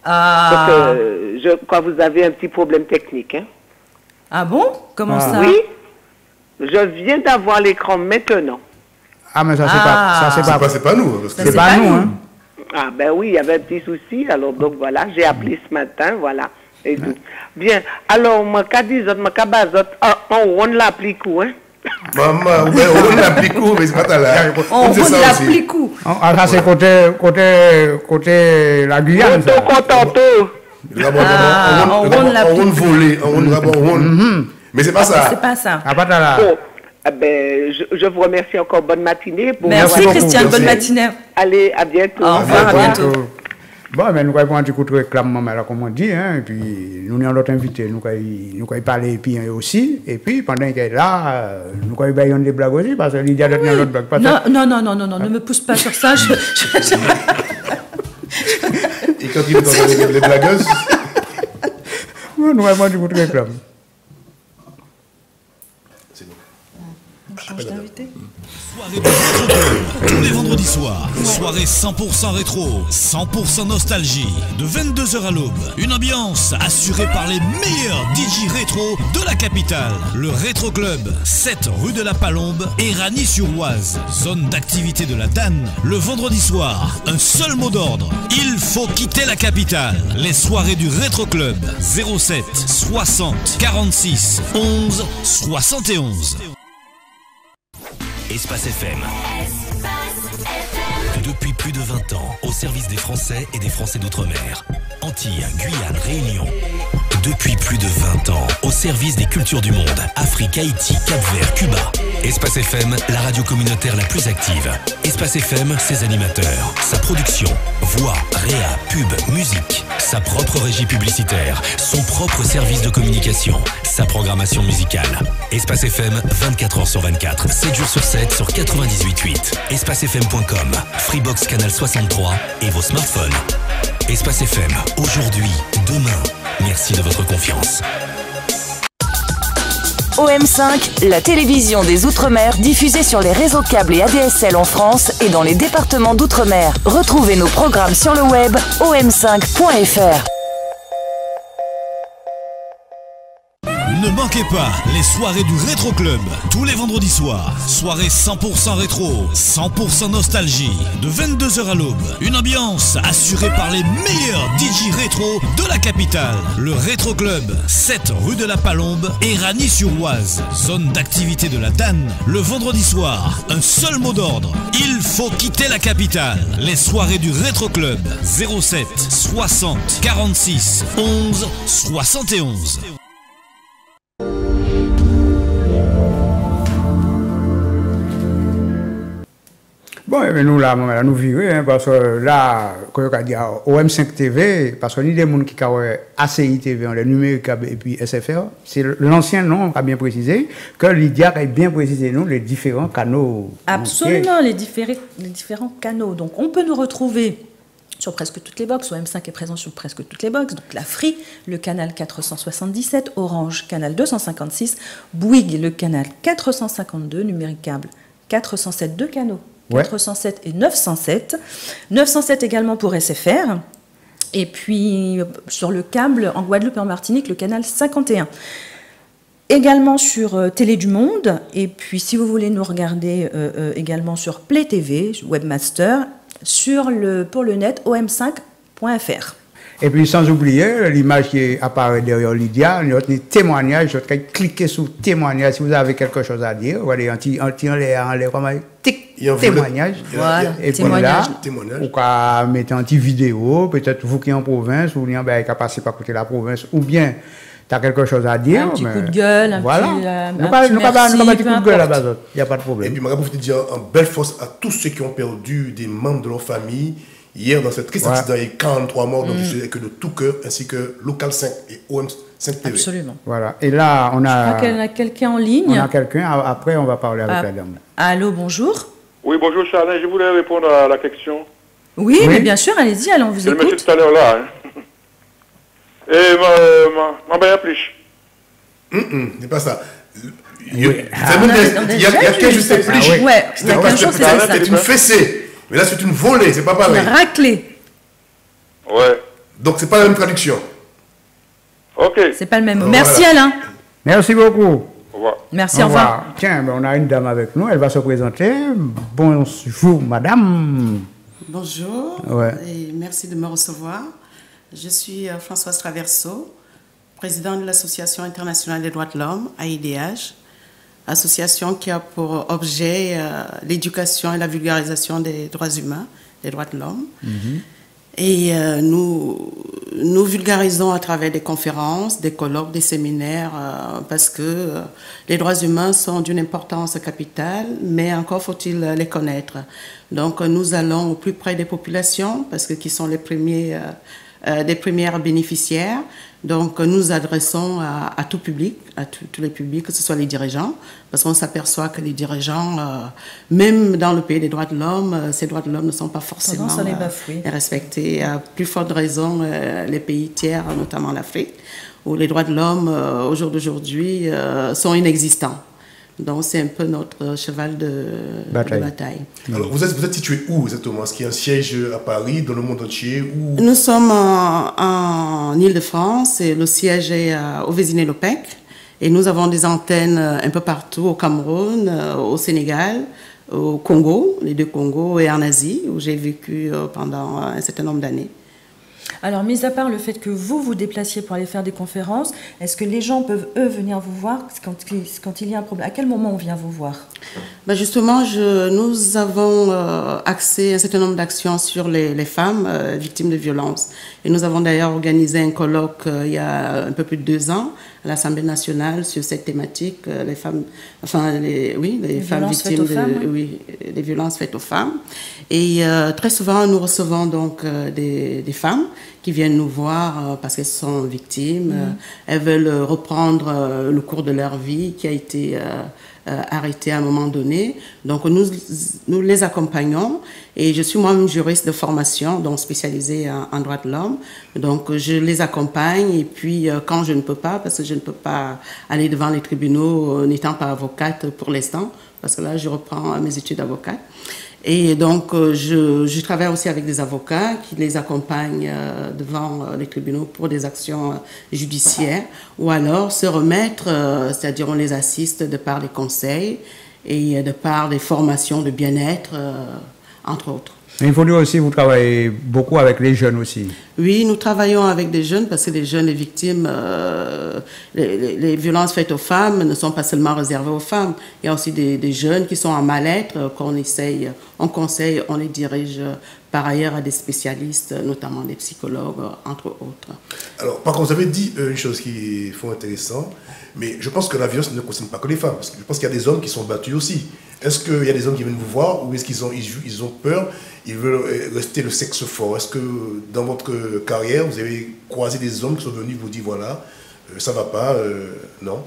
Ah. Donc, je crois que vous avez un petit problème technique. Hein? Ah bon? Comment ça? Oui, je viens d'avoir l'écran maintenant. Ah, mais ça, c'est pas nous. C'est pas nous, hein. Ah ben oui, il y avait un petit souci, alors donc voilà, j'ai appelé ce matin, voilà, et tout. Bien, alors, moi, qu'a dit, on l'applique où, hein? Maman, on l'applique où, mais c'est pas là. On l'applique où? Ah, ça, c'est côté la Guyane, ça. On volé, mais c'est pas ça. C'est pas ça. Ah, pas là. Ben, je vous remercie encore. Bonne matinée. Merci Christiane, bonne matinée. Allez, à bientôt. Au revoir, à bientôt. Bon, mais nous allons un petit coup de réclame, comme on dit, hein, et puis nous avons d'autres invités, nous allons parler puis aussi, et puis pendant qu'elle est là, nous allons bailler des blagues aussi, parce que Lydia doit tenir l'autre blague. Non, ne me pousse pas sur ça. Et quand il est dans les blagueuses, nous allons un petit coup de réclame. Change d'invité. Soirée de rétro club, tous les vendredis soirs. Soirée 100% rétro, 100% nostalgie. De 22h à l'aube. Une ambiance assurée par les meilleurs DJ rétro de la capitale. Le Rétro Club, 7 rue de la Palombe et Ragny-sur-Oise. Zone d'activité de la Danne. Le vendredi soir, un seul mot d'ordre. Il faut quitter la capitale. Les soirées du Rétro Club, 07 60 46 11 71. Espace FM. Depuis plus de 20 ans, au service des Français et des Français d'outre-mer. Antilles, Guyane, Réunion. Depuis plus de 20 ans, au service des cultures du monde. Afrique, Haïti, Cap-Vert, Cuba. Espace FM, la radio communautaire la plus active. Espace FM, ses animateurs, sa production, voix, réa, pub, musique, sa propre régie publicitaire, son propre service de communication, sa programmation musicale. Espace FM, 24h sur 24, 7 jours sur 7 sur 98.8. EspaceFM.com, Freebox Canal 63 et vos smartphones. Espace FM, aujourd'hui, demain. Merci de votre confiance. OM5, la télévision des Outre-mer diffusée sur les réseaux câbles et ADSL en France et dans les départements d'Outre-mer. Retrouvez nos programmes sur le web om5.fr. Ne manquez manquez pas les soirées du Rétro Club. Tous les vendredis soirs, soirée 100% rétro, 100% nostalgie. De 22h à l'aube, une ambiance assurée par les meilleurs DJ rétro de la capitale. Le Rétro Club, 7 rue de la Palombe, Éragny-sur-Oise. Zone d'activité de la DAN. Le vendredi soir, un seul mot d'ordre. Il faut quitter la capitale. Les soirées du Rétro Club, 07 60 46 11 71. Bon, mais nous, là, nous vivons, parce que là, quand on dit OM5 TV, parce qu'on a des gens qui ont ACI TV, le numérique et puis SFR, c'est l'ancien nom a bien précisé, que Lydia a bien précisé, nous, les différents canaux. Absolument, les différents canaux. Donc, on peut nous retrouver sur presque toutes les box. OM5 est présent sur presque toutes les box. Donc, la Free, le canal 477, Orange, canal 256, Bouygues, le canal 452, numérique câble 407, deux canaux. 407 et 907. 907 également pour SFR. Et puis, sur le câble, en Guadeloupe et en Martinique, le canal 51. Également sur Télé du Monde. Et puis, si vous voulez nous regarder également sur Play TV, Webmaster, pour le net, om5.fr. Et puis, sans oublier, l'image qui apparaît derrière Lydia, notre témoignage, vous cliquez sur témoignage si vous avez quelque chose à dire. Vous voyez, témoignage. Voilà, et puis là, vous pouvez mettre un petit vidéo, peut-être vous qui êtes en province, ou bien qui passé par côté de la province, ou bien tu as quelque chose à dire. Un petit coup de gueule, un petit nous pas un petit coup de gueule là-bas, il n'y a pas de problème. Et puis, je vais vous dire en belle force à tous ceux qui ont perdu des membres de leur famille. Hier, dans cette triste accident, il y a eu 43 morts, donc je dirais que de tout cœur, ainsi que Local 5 et OM5 TV. Absolument. Voilà. Et là, on a. Je crois qu'il y a quelqu'un en ligne. On a quelqu'un, après, on va parler avec la dame. Allô, bonjour. Oui, bonjour Charles, je voulais répondre à la question. Oui, mais bien sûr, allez-y, allons vous écoute. C'est le monsieur tout à l'heure là. Hein. Et ma bien plus. C'est pas ça. Il y a quelque chose de plus. Ouais, il y a quelque chose c'est ça. C'est une fessée. Mais là, c'est une volée, c'est pas pareil. Une raclée. Ouais. Donc, c'est pas la même traduction. Ok. C'est pas le même mot. Merci Alain. Merci beaucoup. Au revoir. Merci, au revoir. Tiens, on a une dame avec nous, elle va se présenter. Bonjour, madame. Bonjour. Ouais. Et merci de me recevoir. Je suis Françoise Traverso, présidente de l'Association internationale des droits de l'homme, AIDH. Association qui a pour objet l'éducation et la vulgarisation des droits humains, des droits de l'homme. Et nous vulgarisons à travers des conférences, des colloques, des séminaires, parce que les droits humains sont d'une importance capitale, mais encore faut-il les connaître. Donc nous allons au plus près des populations, parce que qui sont les premières bénéficiaires. Donc, nous adressons à tout public, à tous les publics, que ce soit les dirigeants, parce qu'on s'aperçoit que les dirigeants, même dans le pays des droits de l'homme, ces droits de l'homme ne sont pas forcément respectés. À plus forte raison, les pays tiers, notamment l'Afrique, où les droits de l'homme, au jour d'aujourd'hui, sont inexistants. Donc, c'est un peu notre cheval de bataille. Alors, vous êtes situé où exactement? Est-ce qu'il y a un siège à Paris, dans le monde entier ou... Nous sommes en Île-de-France et le siège est au Vésiné-Lopec. Et nous avons des antennes un peu partout, au Cameroun, au Sénégal, au Congo, les deux Congos, et en Asie, où j'ai vécu pendant un certain nombre d'années. Alors, mis à part le fait que vous vous déplaciez pour aller faire des conférences, est-ce que les gens peuvent, eux, venir vous voir quand il y a un problème? À quel moment on vient vous voir? Ben justement, nous avons axé un certain nombre d'actions sur les femmes victimes de violences. Et nous avons d'ailleurs organisé un colloque il y a un peu plus de 2 ans à l'Assemblée nationale sur cette thématique, les femmes, les femmes victimes des violences faites aux femmes. Et très souvent, nous recevons donc des femmes qui viennent nous voir parce qu'elles sont victimes. Elles veulent reprendre le cours de leur vie qui a été arrêté à un moment donné. Donc, nous les accompagnons. Et je suis moi-même juriste de formation, donc spécialisée en droit de l'homme. Donc, je les accompagne. Et puis, quand je ne peux pas, parce que je ne peux pas aller devant les tribunaux n'étant pas avocate pour l'instant, parce que là, je reprends mes études d'avocate. Et donc, je travaille aussi avec des avocats qui les accompagnent devant les tribunaux pour des actions judiciaires, ou alors se remettre, c'est-à-dire on les assiste de par les conseils et de par des formations de bien-être, entre autres. Il faut dire aussi, vous travaillez beaucoup avec les jeunes aussi. Oui, nous travaillons avec des jeunes parce que les jeunes, les victimes, les violences faites aux femmes ne sont pas seulement réservées aux femmes. Il y a aussi des jeunes qui sont en mal-être, on conseille, on les dirige par ailleurs à des spécialistes, notamment des psychologues, entre autres. Alors, par contre, vous avez dit une chose qui est fort intéressante, mais je pense que la violence ne concerne pas que les femmes. Parce que je pense qu'il y a des hommes qui sont battus aussi. Est-ce qu'il y a des hommes qui viennent vous voir ou est-ce qu'ils ont peur, ils veulent rester le sexe fort? Est-ce que dans votre carrière, vous avez croisé des hommes qui sont venus vous dire voilà, ça va pas, non?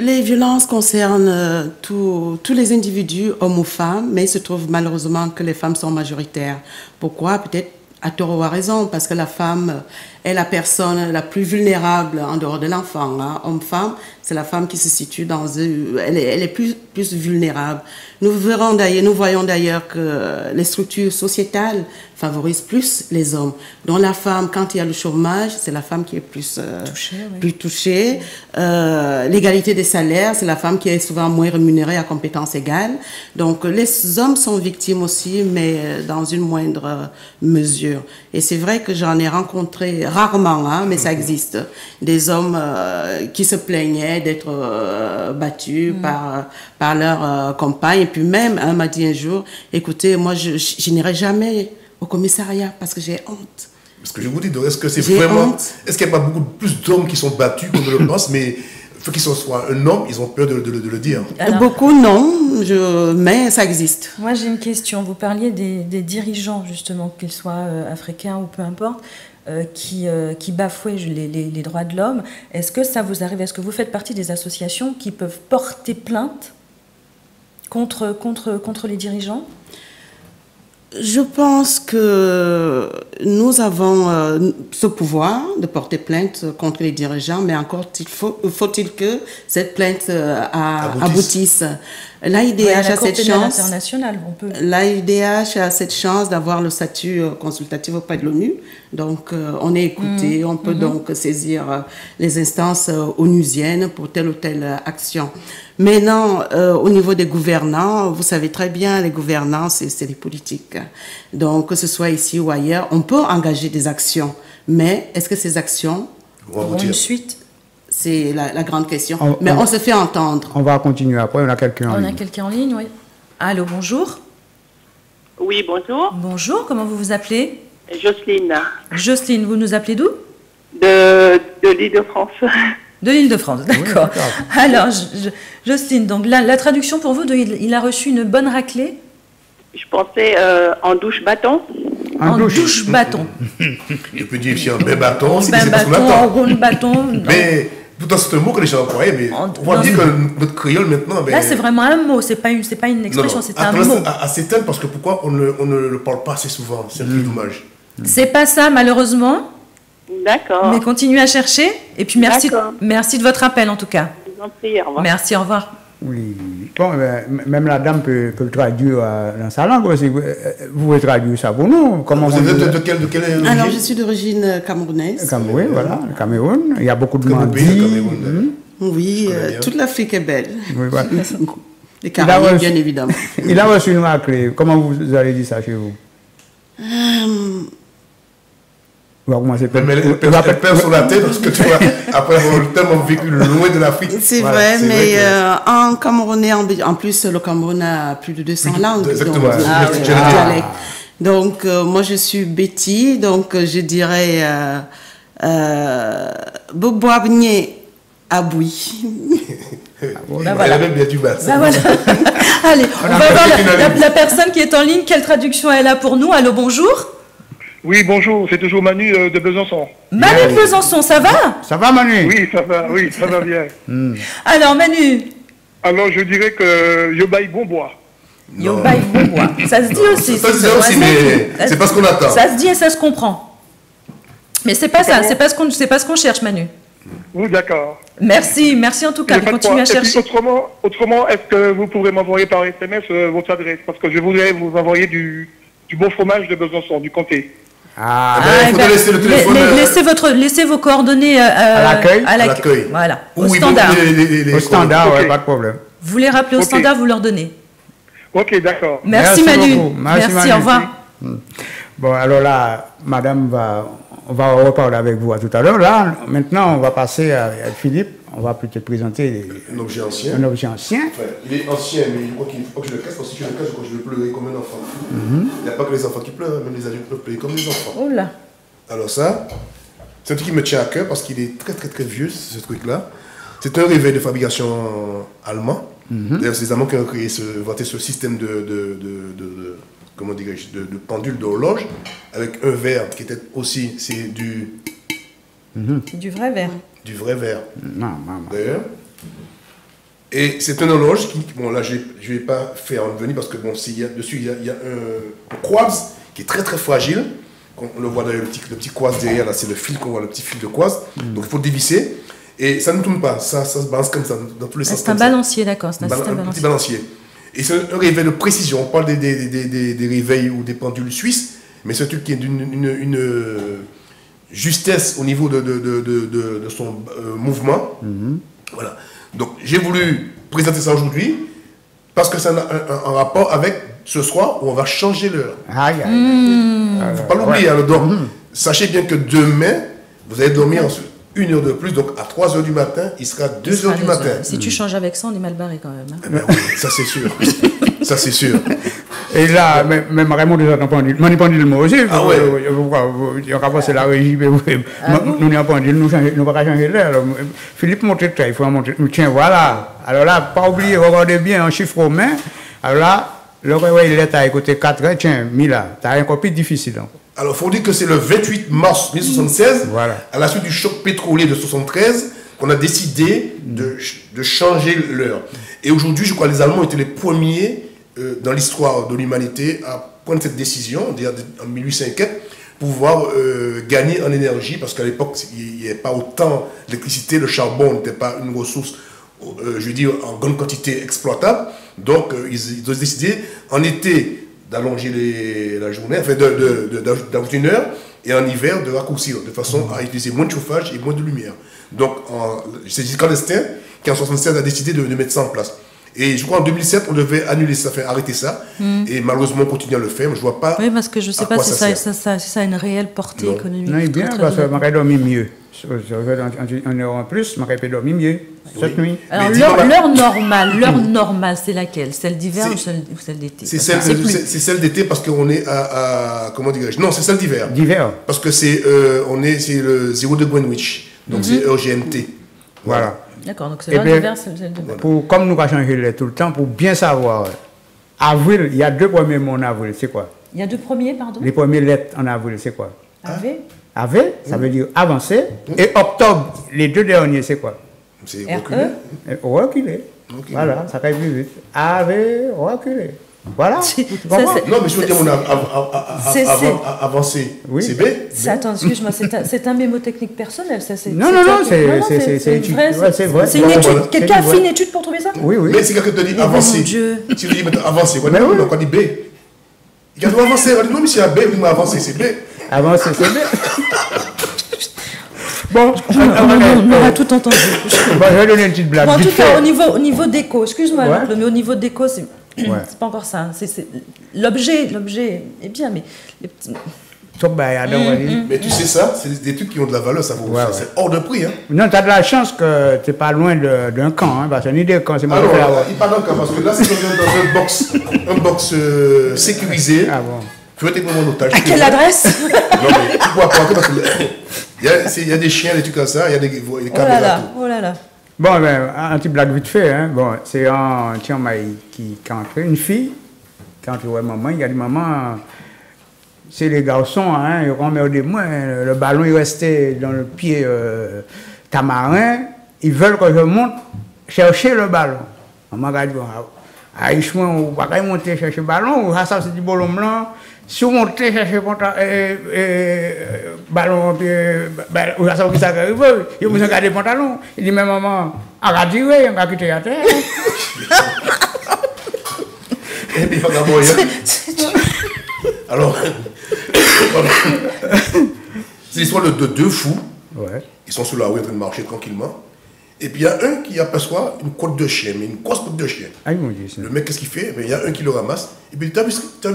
Les violences concernent tous les individus, hommes ou femmes, mais il se trouve malheureusement que les femmes sont majoritaires. Pourquoi? Peut-être à tort ou à raison, parce que la femme est la personne la plus vulnérable en dehors de l'enfant. Hein. Homme-femme, c'est la femme qui se situe elle est plus vulnérable. Nous voyons d'ailleurs que les structures sociétales favorisent plus les hommes. Donc la femme, quand il y a le chômage, c'est la femme qui est plus touchée. L'égalité des salaires, c'est la femme qui est souvent moins rémunérée à compétences égales. Donc les hommes sont victimes aussi, mais dans une moindre mesure. Et c'est vrai que j'en ai rencontré rarement, hein, mais ça existe. Des hommes qui se plaignaient d'être battus par leur compagne. Et puis même, un m'a dit un jour, écoutez, moi je n'irai jamais au commissariat parce que j'ai honte. Parce que je vous dis, est-ce que c'est vraiment... Est-ce qu'il n'y a pas beaucoup plus d'hommes qui sont battus qu'on ne le pense, mais il faut qu'ils soient un homme, ils ont peur de le dire. Alors, beaucoup non, mais ça existe. Moi j'ai une question, vous parliez des dirigeants justement, qu'ils soient africains ou peu importe, qui bafouent les droits de l'homme. Est-ce que ça vous arrive? Est-ce que vous faites partie des associations qui peuvent porter plainte contre les dirigeants? Je pense que nous avons ce pouvoir de porter plainte contre les dirigeants, mais encore faut-il que cette plainte aboutisse. L'AIDH a cette chance. L'AIDH a cette chance d'avoir le statut consultatif auprès de l'ONU. Donc, on est écouté. On peut donc saisir les instances onusiennes pour telle ou telle action. Maintenant, au niveau des gouvernants, vous savez très bien, les gouvernants, c'est les politiques. Donc, que ce soit ici ou ailleurs, on peut engager des actions. Mais est-ce que ces actions auront une suite? C'est la grande question. Mais on se fait entendre. On va continuer après. On a quelqu'un en ligne. On a quelqu'un en ligne, oui. Allô, bonjour. Oui, bonjour. Bonjour, comment vous vous appelez? Jocelyne. Jocelyne, vous nous appelez d'où? De l'Île-de-France. De l'Île-de-France, d'accord. Oui, alors, Jocelyne, donc la traduction pour vous, il a reçu une bonne raclée? Je pensais en douche-bâton. En douche-bâton. Je peux dire aussi en bain-bâton. En ronde-bâton. Mais, pourtant, c'est un mot que les gens emploient, mais on va dire que notre créole maintenant... Là, c'est vraiment un mot, c'est pas une expression, c'est un mot. À s'éteindre, parce que pourquoi on ne le parle pas assez souvent? C'est un peu dommage. C'est pas ça, malheureusement. D'accord. Mais continuez à chercher. Et puis merci de votre appel, en tout cas. Je vous en prie, au revoir. Merci, au revoir. Oui. Bon, même la dame peut le traduire dans sa langue aussi. Vous pouvez traduire ça pour nous. Comment vous êtes de quelle origine? Alors, je suis d'origine camerounaise. Cameroun, voilà, le Cameroun. Il y a beaucoup de Mandis. Oui, toute l'Afrique est belle. Oui, voilà. Les Caraïbes, bien évidemment. Il a reçu une raclée. Comment vous avez dit ça chez vous? Elle perd sur la tête parce que tu vois, après avoir tellement vécu loin de l'Afrique. C'est vrai, mais en camerounais, en plus, le Cameroun a plus de 200 langues. Exactement. Donc, moi, je suis Betty, donc je dirais Boboabnier Aboui. Elle a même bien du bas. Allez, on va voir la personne qui est en ligne. Quelle traduction elle a pour nous? Allô, bonjour. Oui, bonjour, c'est toujours Manu de Besançon. Manu de Besançon, ça va? Ça va, Manu? Oui, ça va bien. Alors, Manu? Alors, je dirais que Yobaï Bonbois. Yobaï Bonbois. Ça se dit aussi. Ça se dit aussi, mais c'est pas ce qu'on attend. Ça se dit et ça se comprend. Mais c'est pas ça, c'est pas ce qu'on cherche, Manu. Oui, d'accord. Merci en tout cas de continuer à chercher. Autrement, est-ce que vous pourrez m'envoyer par SMS votre adresse? Parce que je voudrais vous envoyer du bon fromage de Besançon, du comté. Il faudrait laisser le téléphone. Laissez vos coordonnées à l'accueil. Voilà. Au standard. Au standard, ouais, pas de problème. Vous les rappelez au standard, vous leur donnez. Ok, d'accord. Merci Manu. Merci, au revoir. Bon, alors là, madame on va reparler avec vous à tout à l'heure. Là, maintenant, on va passer à Philippe. On va peut-être présenter un objet ancien. Enfin, il est ancien, mais il faut que je le casse, parce que si je le casse, je crois que je vais pleurer comme un enfant. Il n'y a pas que les enfants qui pleurent, même les adultes peuvent pleurer comme les enfants. Oh là. Alors ça, c'est un truc qui me tient à cœur, parce qu'il est très très très vieux, ce truc-là. C'est un réveil de fabrication allemand. D'ailleurs, c'est les Allemands qui ont inventé ce système comment dirais-je, de pendule d'horloge, avec un verre qui était aussi, c'est du... Du vrai verre. Du vrai verre. D'ailleurs. Et c'est une horloge qui, bon là je ne vais pas faire en venir parce que bon, dessus il y a un quartz qui est très très fragile. On le voit dans le petit quartz derrière, là c'est le fil qu'on voit, le petit fil de quartz. Donc il faut dévisser. Et ça ne tourne pas, ça se balance comme ça, dans tous les sens. C'est un balancier, d'accord, c'est un petit balancier. Et c'est un réveil de précision. On parle des réveils ou des pendules suisses, mais c'est un truc qui est d'une justesse au niveau de son mouvement. Voilà. Donc j'ai voulu présenter ça aujourd'hui parce que ça a un rapport avec ce soir où on va changer l'heure. Il ne faut pas l'oublier. Donc sachez bien que demain, vous allez dormir ensuite 1 heure de plus, donc à 3 heures du matin, il sera 2 heures du matin. Si tu changes avec ça, on est mal barré quand même. Hein. Ben oui, ça c'est sûr. Ça c'est sûr. Et là, même Raymond déjà n'a pas dit le mot aussi. Ah ouais. Il a passé la régie, nous n'avons pas dit, nous ne pouvons pas changer l'heure. Philippe montre ça, il faut montrer. Tiens, voilà. Alors là, pas oublier, regardez bien un chiffre romain. Alors là, le réveil, il est à écouter 4 heures, tiens, Mila, tu as un copie difficile. Alors, il faut dire que c'est le 28 mars 1976, à la suite du choc pétrolier de 1973, qu'on a décidé de changer l'heure. Et aujourd'hui, je crois que les Allemands étaient les premiers dans l'histoire de l'humanité à prendre cette décision, en 1804, pour pouvoir gagner en énergie, parce qu'à l'époque, il n'y avait pas autant d'électricité, le charbon n'était pas une ressource, je veux dire, en grande quantité exploitable. Donc, ils ont décidé, en été, d'allonger la journée, enfin d'ajouter 1 heure, et en hiver de raccourcir, de façon à utiliser moins de chauffage et moins de lumière. Donc c'est Giscard d'Estaing qui en 1976 a décidé de mettre ça en place. Et je crois qu'en 2007, on devait annuler ça, arrêter ça, et malheureusement on continue à le faire, mais je ne vois pas. Oui, parce que je ne sais pas si ça a une réelle portée économique. Non, bien, parce que je vais dormir mieux. En heure en plus, je vais dormir mieux cette nuit. Alors l'heure normale, c'est laquelle? Celle d'hiver ou celle d'été? C'est celle d'été parce qu'on est à comment dirais-je? Non, c'est celle d'hiver. D'hiver. Parce que c'est le 0 de Greenwich, donc c'est heure GMT. Voilà. D'accord, donc c'est l'heure d'hiver, c'est celle d'hiver. Comme nous allons changer l'heure tout le temps, pour bien savoir, avril, il y a 2 premiers mots en avril, c'est quoi? Il y a 2 premiers, pardon? Les premières lettres en avril, c'est quoi? AV, ça veut dire avancer. Et octobre, les 2 derniers, c'est quoi? C'est reculer. Voilà, ça va plus vite. Reculer. Voilà. Non, mais je veux dire, on a avancé. Oui. C'est B. Attends, excuse-moi, c'est un mémotechnique personnel, ça. Non, c'est une étude. C'est vrai. C'est une étude. Quelqu'un a fait une étude pour trouver ça? Oui. Mais c'est quelqu'un qui te dit avancer. Si tu dis avancer, on dit B. Il a dit avancer. On dit non, mais c'est B, il m'a avancé, c'est B. Avancer, c'est B. Bon, on aura tout entendu. Bon, je vais donner une petite blague. Bon, en tout cas, au niveau déco, excuse-moi, mais au niveau déco, c'est pas encore ça. L'objet est bien, mais les petits... Mais tu sais ça, c'est des trucs qui ont de la valeur, ça vaut. C'est hors de prix. Hein. Non, tu as de la chance que tu n'es pas loin d'un camp, parce que ni des camps, c'est moi qui fais la voix. Il n'est pas dans un camp, parce que là, c'est dans un box sécurisé. Ah bon. Je veux t'écrire mon otage. À quelle adresse? Non, mais tu pourras pas, parce qu'il y a des chiens, des trucs comme ça, il y a des caméras. Oh là là. Bon, un petit blague vite fait. Hein. Bon, c'est un Chiang Mai qui est entré, une fille, quand tu vois maman, il a dit maman, c'est les garçons, hein, ils remettent moi, le ballon est resté dans le pied tamarin, ils veulent que je monte chercher le ballon. Maman a dit, Haïtien, on va pas monter chercher ballon, ça c'est du ballon blanc. Si on monte chercher ballon, ou ça qui s'arrive, il vous regarder pantalon. Il dit, mais maman, on va tirer, on va quitter la terre. Et puis, alors, c'est l'histoire de deux fous. Ouais. Ils sont sur la rue en train de marcher tranquillement. Et puis il y a un qui aperçoit une côte de chien, mais une grosse côte de chien. Ah, mon Dieu, le mec, qu'est-ce qu'il fait? Il y a un qui le ramasse. Et puis, t'as vu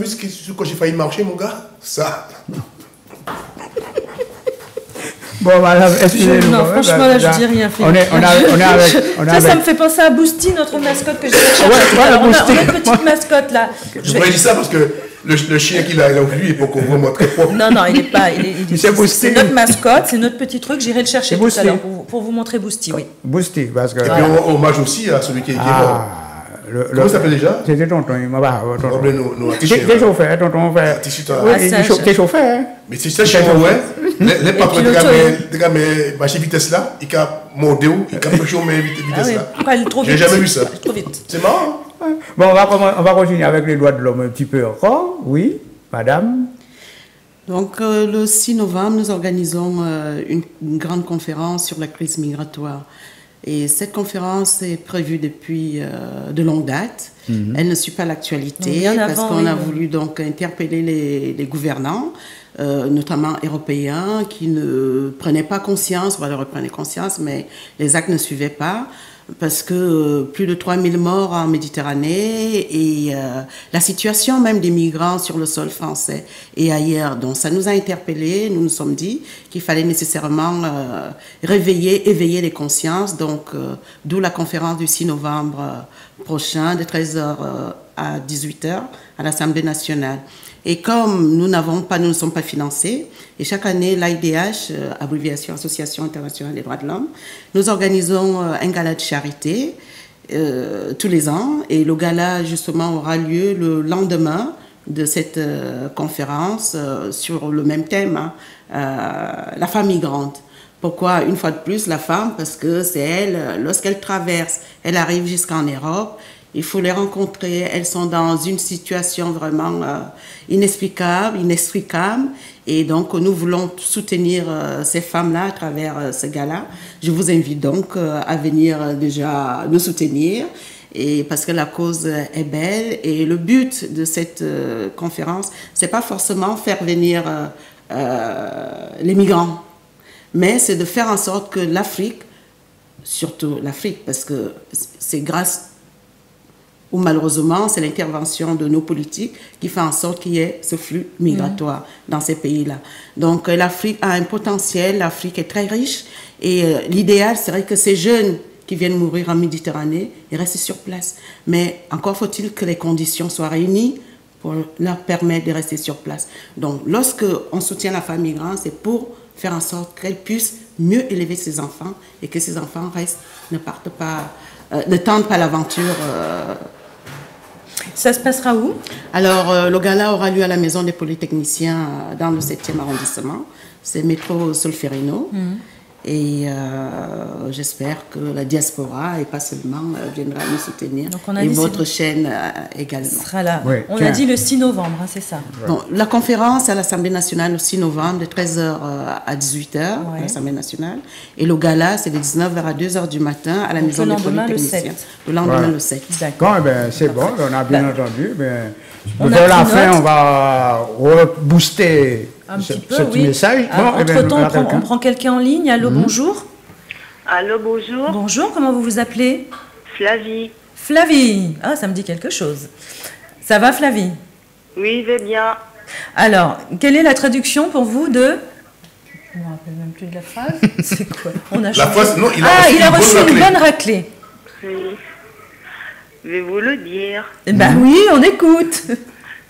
ce que j'ai failli marcher, mon gars? Ça. Bon, voilà, excusez-nous. Non, franchement, là, je dis rien. On est avec... Ça me fait penser à Boosty, notre mascotte que j'ai cherché. On a une petite mascotte, là. Je voudrais dire ça parce que le chien qu'il a avec lui, il faut qu'on voit moi très propre. Non, il n'est pas. C'est notre mascotte, c'est notre petit truc. J'irai le chercher tout à l'heure pour vous montrer Boosty, oui. Boosty, parce que... Et puis on hommage aussi à celui qui est mort. Comment ça s'appelle déjà? C'était tonton, il m'a pas. T'es chauffeur, tonton. T'es chauffeur. Mais c'est ça, chauffeur, ouais. Les patrons de la vitesse là, ils ont mordé ou ils ont pêché au vitesse là. J'ai jamais vu ça. C'est marrant. Bon, on va continuer avec les droits de l'homme un petit peu encore. Oui, madame. Donc, le 6 novembre, nous organisons une grande conférence sur la crise migratoire. Et cette conférence est prévue depuis de longue date. Elle ne suit pas l'actualité parce qu'on a voulu donc interpeller les gouvernants, notamment européens, qui ne prenaient pas conscience, voilà, reprenaient conscience, mais les actes ne suivaient pas. Parce que plus de 3000 morts en Méditerranée et la situation même des migrants sur le sol français et ailleurs. Donc ça nous a interpellés, nous nous sommes dit qu'il fallait nécessairement éveiller les consciences. Donc d'où la conférence du 6 novembre prochain de 13h à 18h à l'Assemblée nationale. Et comme nous ne sommes pas financés, et chaque année, l'AIDH, abréviation Association internationale des droits de l'homme, nous organisons un gala de charité tous les ans. Et le gala, justement, aura lieu le lendemain de cette conférence sur le même thème, la femme migrante. Pourquoi, une fois de plus, la femme? Parce que c'est elle, lorsqu'elle traverse, elle arrive jusqu'en Europe. Il faut les rencontrer. Elles sont dans une situation vraiment inexplicable. Et donc, nous voulons soutenir ces femmes-là à travers ce gala. Je vous invite donc à venir déjà nous soutenir. Et parce que la cause est belle. Et le but de cette conférence, c'est pas forcément faire venir les migrants, mais c'est de faire en sorte que l'Afrique, surtout l'Afrique, parce que c'est grâce ou malheureusement, c'est l'intervention de nos politiques qui fait en sorte qu'il y ait ce flux migratoire dans ces pays-là. Donc l'Afrique a un potentiel, l'Afrique est très riche et l'idéal serait que ces jeunes qui viennent mourir en Méditerranée ils restent sur place. Mais encore faut-il que les conditions soient réunies pour leur permettre de rester sur place. Donc lorsque on soutient la femme migrante, c'est pour faire en sorte qu'elle puisse mieux élever ses enfants et que ses enfants restent, ne tentent pas l'aventure. Ça se passera où? Alors, le gala aura lieu à la Maison des Polytechniciens dans le 7e arrondissement. C'est métro Solferino. Et j'espère que la diaspora, et pas seulement, viendra nous soutenir. Donc on a et votre chaîne également. Sera là. Oui, on a dit le 6 novembre, hein, c'est ça. Bon, la conférence à l'Assemblée nationale le 6 novembre, de 13h à 18h à l'Assemblée nationale. Et le gala, c'est de 19h à 2h du matin à la donc Maison des Polytechniciens. Le lendemain, le 7. D'accord. Ben, c'est bon, on a bien entendu. Pour la fin, on va rebooster ce petit message. Entre-temps, on prend quelqu'un en ligne. Allô, bonjour. Allô, bonjour. Bonjour, comment vous vous appelez? Flavie. Flavie. Ah, ça me dit quelque chose. Ça va, Flavie? Oui, je vais bien. Alors, quelle est la traduction pour vous de... Je ne me rappelle même plus de la phrase. C'est quoi? On a la phrase, non, il a reçu une bonne raclée. Oui. Je vais vous le dire. Ben oui, on écoute.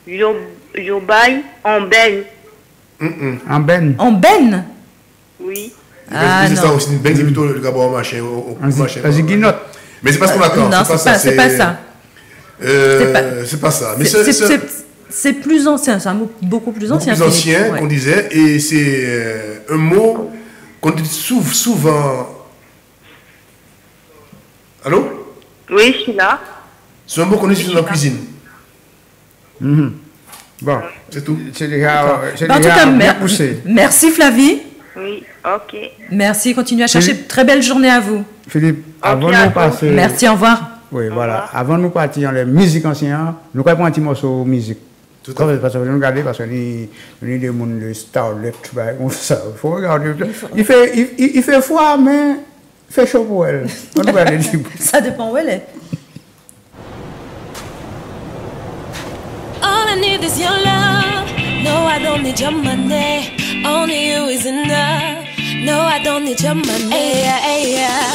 Je baille en benne. En benne. En benne? Oui. C'est ça aussi, une benne, c'est plutôt le gabon machin. Mais c'est pas ce qu'on attend. Non, c'est pas ça. C'est pas ça. C'est plus ancien, c'est un mot beaucoup plus ancien. Plus ancien qu'on disait, et c'est un mot qu'on dit souvent. Allô? Oui, je suis là. C'est un mot qu'on utilise dans la cuisine. Bon, c'est tout. C'est déjà, En tout cas, bien poussé. Merci Flavie. Oui, ok. Merci, continuez à chercher. Très belle journée à vous. Philippe, avant de nous passer... Merci, au revoir. Oui, voilà. Avant de nous partir dans les musiques anciennes, nous allons prendre un petit morceau de musique. Tout à fait. Parce que nous regardons, parce que nous avons des gens de Starlet, comme ça. Il faut regarder. Il fait froid, mais il fait chaud pour elle. Ça dépend où elle est. All I need is your love. No, I don't need your money. Only you is enough. No, I don't need your money. Hey, yeah.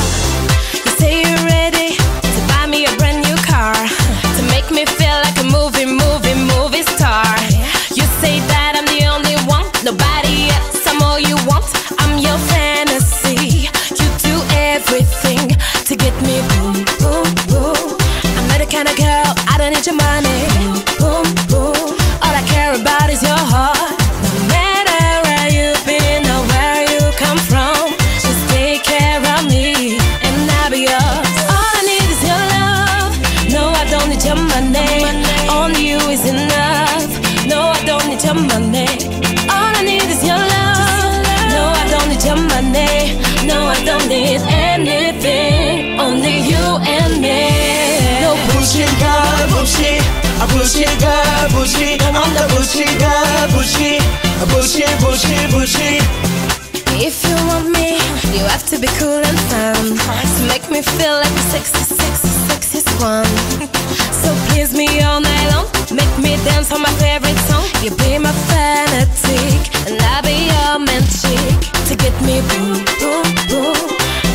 You say you're ready to buy me a brand new car, to make me feel like a movie star. You say that I'm the only one, nobody else. I'm all you want. I'm your fantasy. You do everything to get me boom, boom, boom. I'm not the kind of girl, I don't need your money. Boom, boom. All I care about is your heart. No matter where you've been or where you come from, just take care of me and I'll be yours. All I need is your love. No, I don't need your money. Only you is enough. No, I don't need your money. All I need is your love. No, I don't need your money. No, I don't need anything. Only you and me. No bullshit, girl, bullshit. A bullshit, girl, bullshit. I'm the bullshit, girl, bullshit. A bullshit, bullshit, bullshit. If you want me, you have to be cool and fun, to make me feel like the sexiest one. So please me all night long, make me dance on my favorite song. You be my fanatic, and I'll be your man chick. To get me boom, boom, boom.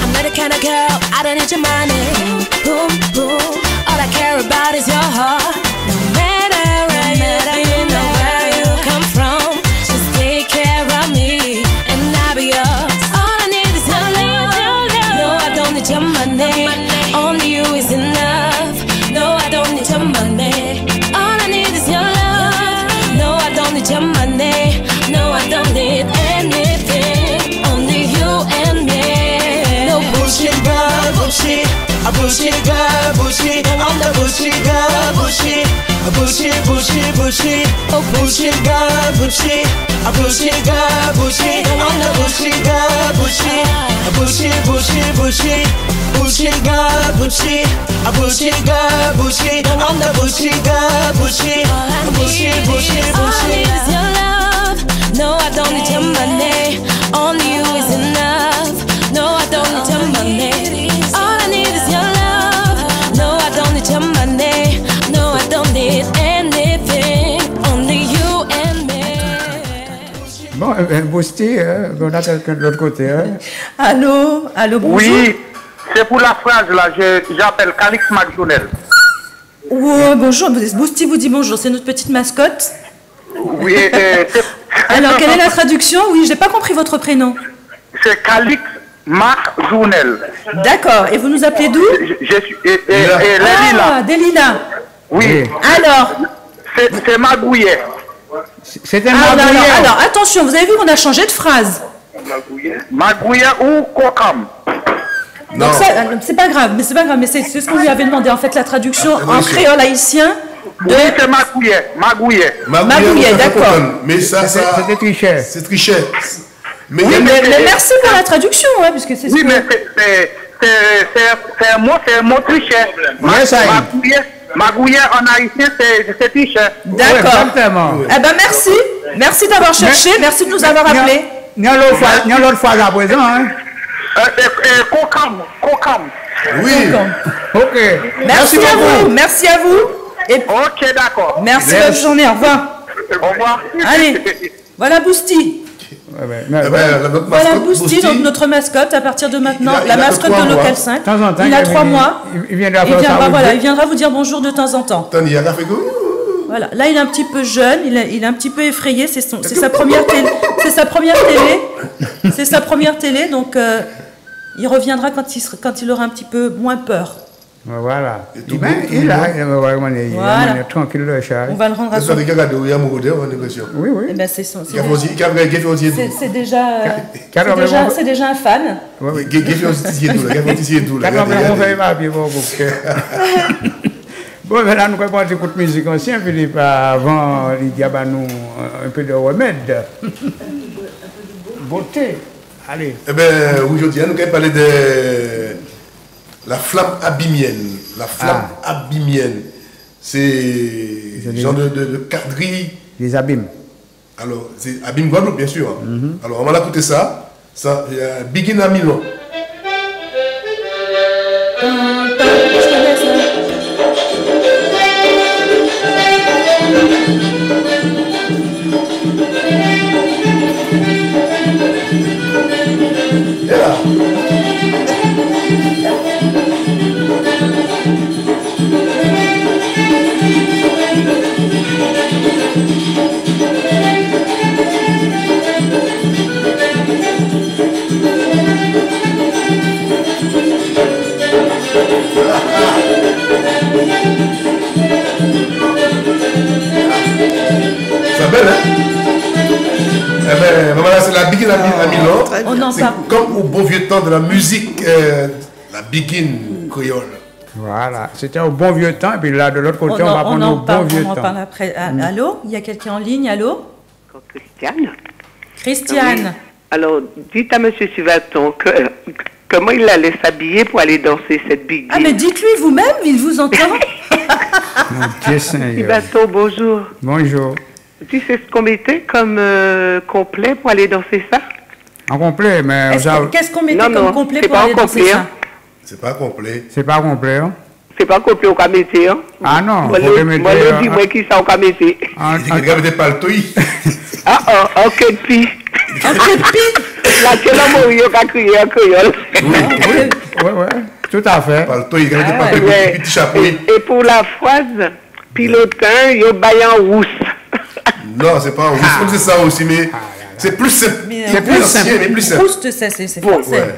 I'm not the kind of girl, I don't need your money. Boom, boom. All I care about is your heart. No matter where you've been or where you come from, just take care of me and I'll be yours. All I need is your love. No, I don't need your money. Only you is enough. No, I don't need your money. All I need is your love. No, I don't need your money. No, I don't need anything. Only you and me. No bullshit, girl, bullshit. A bullshit, girl, bullshit. I'm the bullshit, girl, bullshit. A bullshit, bullshit, bullshit. Oh, bullshit, girl, bullshit. A bullshit, girl, bullshit. I'm the bullshit, girl, bullshit. A bullshit, bullshit, bullshit. Bullshit, girl, bullshit. A bullshit, girl, bullshit. I'm the bullshit, girl, bullshit. A bullshit, bullshit, bullshit. All I need is your love. No, I don't need your money. Only you is enough. No, I don't need your money. All I need is your love. No, I don't need your money. No, I don't need anything. Only you and me. Bon, Bousti, on a quelqu'un de l'autre côté. Allô, bonjour. Oui, c'est pour la phrase là, j'appelle Calix McDonnell. Oh, bonjour, Bousti vous dit bonjour, c'est notre petite mascotte. Oui, alors, quelle est la traduction? Oui, je n'ai pas compris votre prénom. C'est Calix McDonnell. D'accord, et vous nous appelez d'où? Je suis Lélina. Delina. Oui. Alors? C'est Magouillet. C'est un Magouillet. Alors, attention, vous avez vu qu'on a changé de phrase. Magouillet ou Kokam? Donc ça, c'est pas grave, mais c'est ce qu'on lui avait demandé, en fait, la traduction en créole haïtien. Oui, c'est Magouillet. Magouillet, d'accord. Mais ça, c'était Trichet. C'est Trichet. Mais merci pour la traduction, ouais, puisque c'est. Oui, mais c'est un mot Trichet. Magouillet en haïtien, c'est Trichet. D'accord. Eh ben merci d'avoir cherché, merci de nous avoir appelés. Il y a l'autre fois à présent, hein. Kokam. Oui. Ok. Merci à vous. Et ok, d'accord. Merci, bonne journée, au revoir. Au revoir. Allez, voilà Bousti. Voilà Bousti, donc notre mascotte à partir de maintenant, la mascotte de Local 5. Il a 3 mois. Il viendra vous dire bonjour de temps en temps. Voilà, là il est un petit peu jeune, il est un petit peu effrayé, c'est sa première télé. C'est sa première télé, donc il reviendra quand il aura un petit peu moins peur. Voilà. Il est tranquille le chat. On va le rendre à son. Oui. Eh ben c'est déjà un fan. Bon, mais là, nous allons prendre écoute musique ancienne, Philippe, avant Lydia, nous un peu de remède. Beauté. Allez. Eh bien, aujourd'hui, nous allons parler de la flamme abymienne. La flamme abymienne. C'est un genre de quadrille. Les abîmes. Alors, c'est Abîme Guadeloupe, bien sûr. Alors, on va l'écouter ça. Ça, Begin à Milan. Et là. C'est belle, hein? Eh bien, voilà, c'est la Begin à Milan. C'est comme au bon vieux temps de la musique, la Begin créole. Voilà, c'était au bon vieux temps, et puis là, de l'autre côté, on va prendre au bon vieux temps. On en parle après. Allô? Il y a quelqu'un en ligne? Allô? Christiane. Christiane. Oui. Alors, dites à M. Suvaton comment il allait s'habiller pour aller danser cette Begin. Ah, mais dites-lui vous-même, il vous entend. Mon Dieu Seigneur. Suvaton, bonjour. Bonjour. Tu sais ce qu'on mettait comme complet pour aller danser ça? En complet, mais... Qu'est-ce qu'on mettait comme complet pour aller danser ça? C'est pas complet. C'est pas complet, hein? C'est pas complet au camété, hein? Ah non, moi, je dis, moi, qui ça au camété? Il n'y a pas le toy. En képi. En képi? La télé m'a crié en créole. Oui, tout à fait. Pas le toy, il n'y a pas le petit chapeau. Et pour la phrase, pilotin, il y a baillant rousse. Non, c'est pas en rousse, comme c'est ça aussi, mais c'est plus simple. C'est plus simple, mais plus simple. Rousse, c'est français.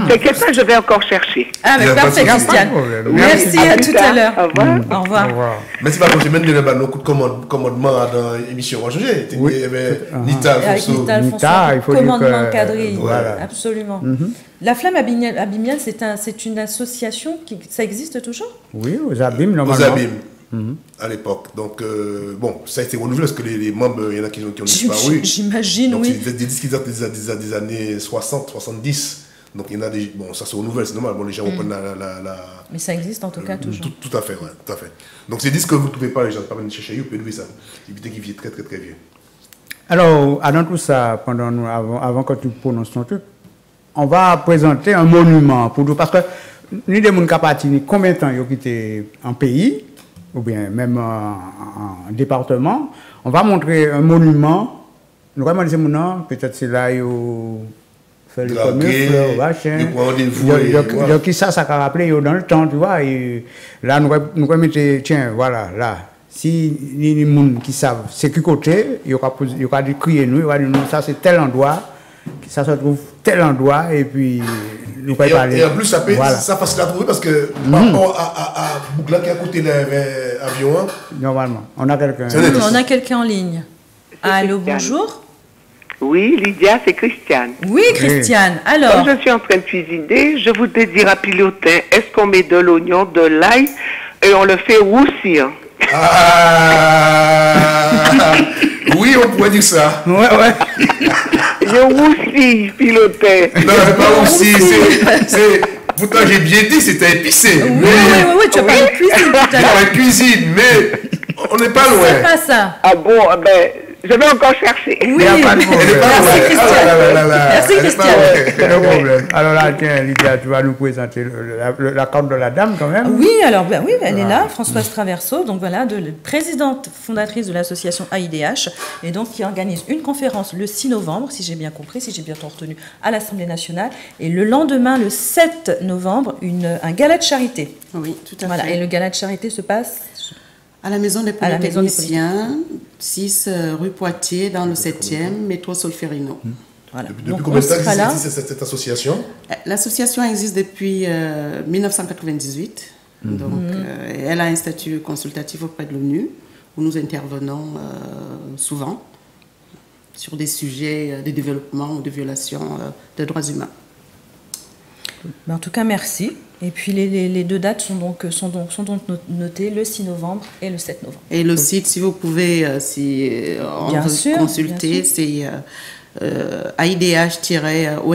C'est ça, je vais encore chercher. Ah, mais parfait, Christiane. Merci, à tout à l'heure. Au revoir. Merci, par contre, j'ai même donné un coup de commandement dans l'émission. On va changer. Nita, il faut commandement encadré. Absolument. La flamme abymienne, c'est une association ça existe toujours? Oui, aux abîmes, normalement. Aux abîmes. À l'époque. Donc, bon, ça a été renouvelé parce que les membres, il y en a qui ont disparu. J'imagine, oui. C'est des disques qui datent des années 60, 70. Donc, il y en a des. Bon, ça se renouvelle, c'est normal. Bon, les gens reprennent la. Mais ça existe en tout cas toujours. Tout à fait, ouais, tout à fait. Donc, c'est des disques que vous ne trouvez pas, les gens ne peuvent pas venir chercher, vous pouvez louer ça. Évitez qu'il vienne très, très, très vieux. Alors, avant tout ça, avant que tu prononces ton truc, on va présenter un monument pour nous. Parce que nous, des gens qui ont parti, combien de temps ils ont quitté un pays, ou bien même un département, on va montrer un monument. Nous allons dire mon peut-être c'est là où fait le premier fleur, machin. Donc ça a rappelé dans le temps, tu vois. Et là, nous allons mettre, tiens, voilà, là. Si les gens qui savent c'est qui côté, il y aura des crier nous, il y aura dire ça c'est tel endroit, ça se trouve tel endroit, et puis nous pouvons parler. Et en plus, ça facile à trouver parce que par rapport à Bougla qui a coûté l'avion. Normalement, on a quelqu'un. On a quelqu'un en ligne. Allô, bonjour. Oui, Lydia, c'est Christiane. Oui, Christiane. Alors. Comme je suis en train de cuisiner, je voudrais dire à Pilotin, est-ce qu'on met de l'oignon, de l'ail, et on le fait roussir? Oui, on pourrait dire ça. Ouais. Je roussis, Pilotin. Non, pas roussi, c'est... Pourtant, j'ai bien dit, c'était épicé. Oui, tu as parlé de cuisine tout à l'heure. Cuisine, mais on n'est pas loin. C'est pas ça. Ah bon, ben... Je vais encore chercher. Oui, merci Christiane. Merci Christiane. No problème. Alors là, tiens, Lydia, tu vas nous présenter la carte de la dame quand même. Oui, alors oui, elle est là, Françoise Traverso, donc voilà, présidente fondatrice de l'association AIDH, et donc qui organise une conférence le 6 novembre, si j'ai bien compris, si j'ai bien retenu, à l'Assemblée nationale, et le lendemain, le 7 novembre, un gala de charité. Oui, tout à fait. Voilà, et le gala de charité se passe à la Maison des Polytechniciens, 6 rue Poitiers, dans le 7e, métro Solferino. Voilà. Depuis combien de temps existe cette association? L'association existe depuis 1998. Donc, elle a un statut consultatif auprès de l'ONU, où nous intervenons souvent sur des sujets de développement ou de violation des droits humains. En tout cas, merci. Et puis les deux dates sont donc notées le 6 novembre et le 7 novembre. Et le site, si vous pouvez consulter, c'est aidh-ong.org.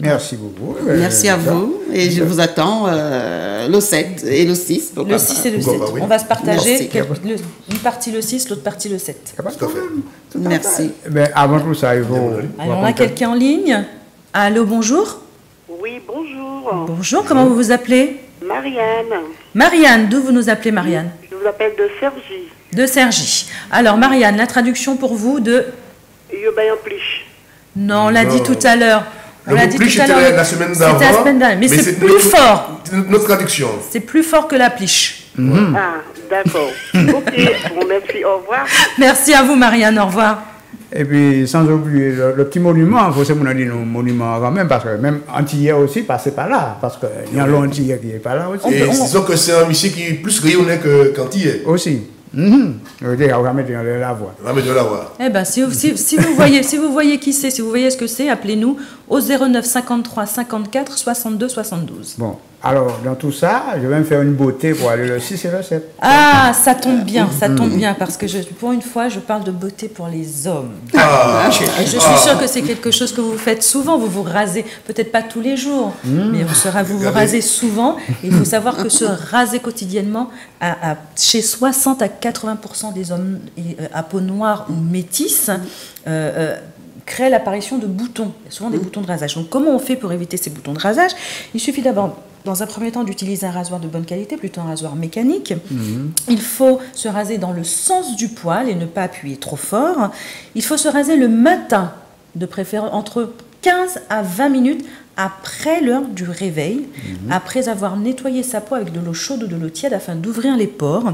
Merci beaucoup. Merci à vous. Et je vous attends le 7 et le 6. Le 6 et le 7. On va se partager une partie le 6, l'autre partie le 7. Merci. Mais avant tout ça, il faut... Alors, on a quelqu'un en ligne. Allô, bonjour. Oui, bonjour. Bonjour, comment vous vous appelez? Marianne. Marianne, d'où vous nous appelez, Marianne? Je vous appelle de Cergy. De Cergy. Alors, Marianne, la traduction pour vous de... Yobayamplish. Non, on l'a dit tout à l'heure. On l'a dit tout à l'heure. La semaine d'avant. C'était la semaine dernière. Mais c'est plus fort. Notre traduction. C'est plus fort que la pliche. Ah, d'accord. Ok, bon, merci, au revoir. Merci à vous, Marianne, au revoir. Et puis, sans oublier le petit monument, il faut que nous dit nos monuments quand même, parce que même Antillais aussi passait par là, parce qu'il y a l'Antillais qui n'est pas là aussi. Et disons que c'est un monsieur qui est plus rayonnant qu'Antillais. Aussi. On va mettre de la voix. On va mettre de la voix. Eh ben, si vous voyez qui c'est, si vous voyez ce que c'est, appelez-nous au 09 53 54 62 72. Bon, alors dans tout ça, je vais me faire une beauté pour aller le 6 et le 7. Ah, ça tombe bien, parce que pour une fois, je parle de beauté pour les hommes. Et je suis sûre que c'est quelque chose que vous faites souvent, vous vous rasez, peut-être pas tous les jours, mais vous vous rasez souvent. Et il faut savoir que se raser quotidiennement, chez 60 à 80% des hommes à peau noire ou métisse, crée l'apparition de boutons, souvent des boutons de rasage. Donc comment on fait pour éviter ces boutons de rasage? Il suffit d'abord, dans un premier temps, d'utiliser un rasoir de bonne qualité, plutôt un rasoir mécanique. Il faut se raser dans le sens du poil et ne pas appuyer trop fort. Il faut se raser le matin, de préférence entre 15 à 20 minutes après l'heure du réveil, après avoir nettoyé sa peau avec de l'eau chaude ou de l'eau tiède afin d'ouvrir les pores.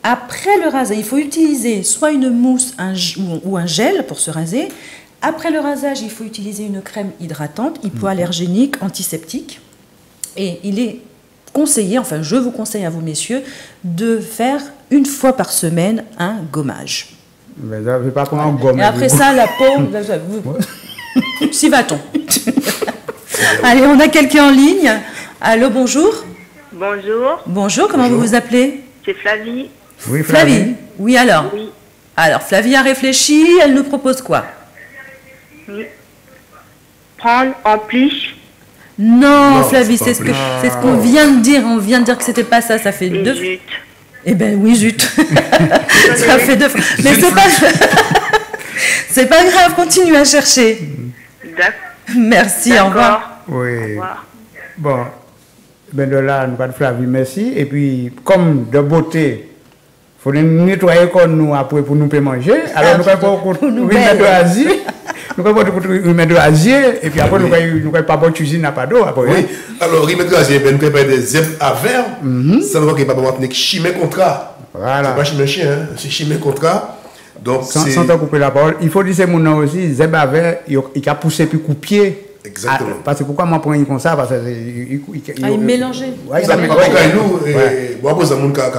Après le rasage, il faut utiliser soit une mousse ou un gel pour se raser. Après le rasage, il faut utiliser une crème hydratante, hypoallergénique, antiseptique. Et il est conseillé, enfin je vous conseille à vous messieurs, de faire une fois par semaine un gommage. Mais je ne vais pas prendre un gommage. Et après ça, la peau... S'y va-t-on. Allez, on a quelqu'un en ligne. Allô, bonjour. Bonjour. Bonjour, comment vous vous appelez? C'est Flavie. Oui, Flavie. Oui, alors. Oui. Alors, Flavie a réfléchi, elle nous propose quoi? Oui. Prendre en plus. Non, Flavie, c'est ce qu'on vient de dire. On vient de dire que c'était pas ça. Ça fait deux. Zut. Eh ben oui, zut. Ça fait deux fois. Mais c'est pas grave. Continue à chercher. D'accord. Merci. Au revoir. Oui. Au revoir. Bon, ben de là, nous pas de Flavie, merci. Et puis, comme de beauté, il faut nettoyer comme nous après pour nous manger. Alors, nous ne pouvons pas de Asie. Nous pouvons remettre de l'Asie et puis après nous ne pouvons pas boire de cuisine, n'a pas d'eau. Oui, alors remettre de l'Asie, nous pouvons des zèbres à verre, ça ne va pas maintenir chimé contrat. Voilà. C'est pas chimé chien, c'est chimé contrat. Donc, sans te couper la parole, il faut dire ces gens aussi, zèbre à verre, il a poussé puis couper. Exactement. Parce que pourquoi moi prends comme ça? Parce que il mélangeait. Oui, ça mélange. Bon, après, ça monde qui a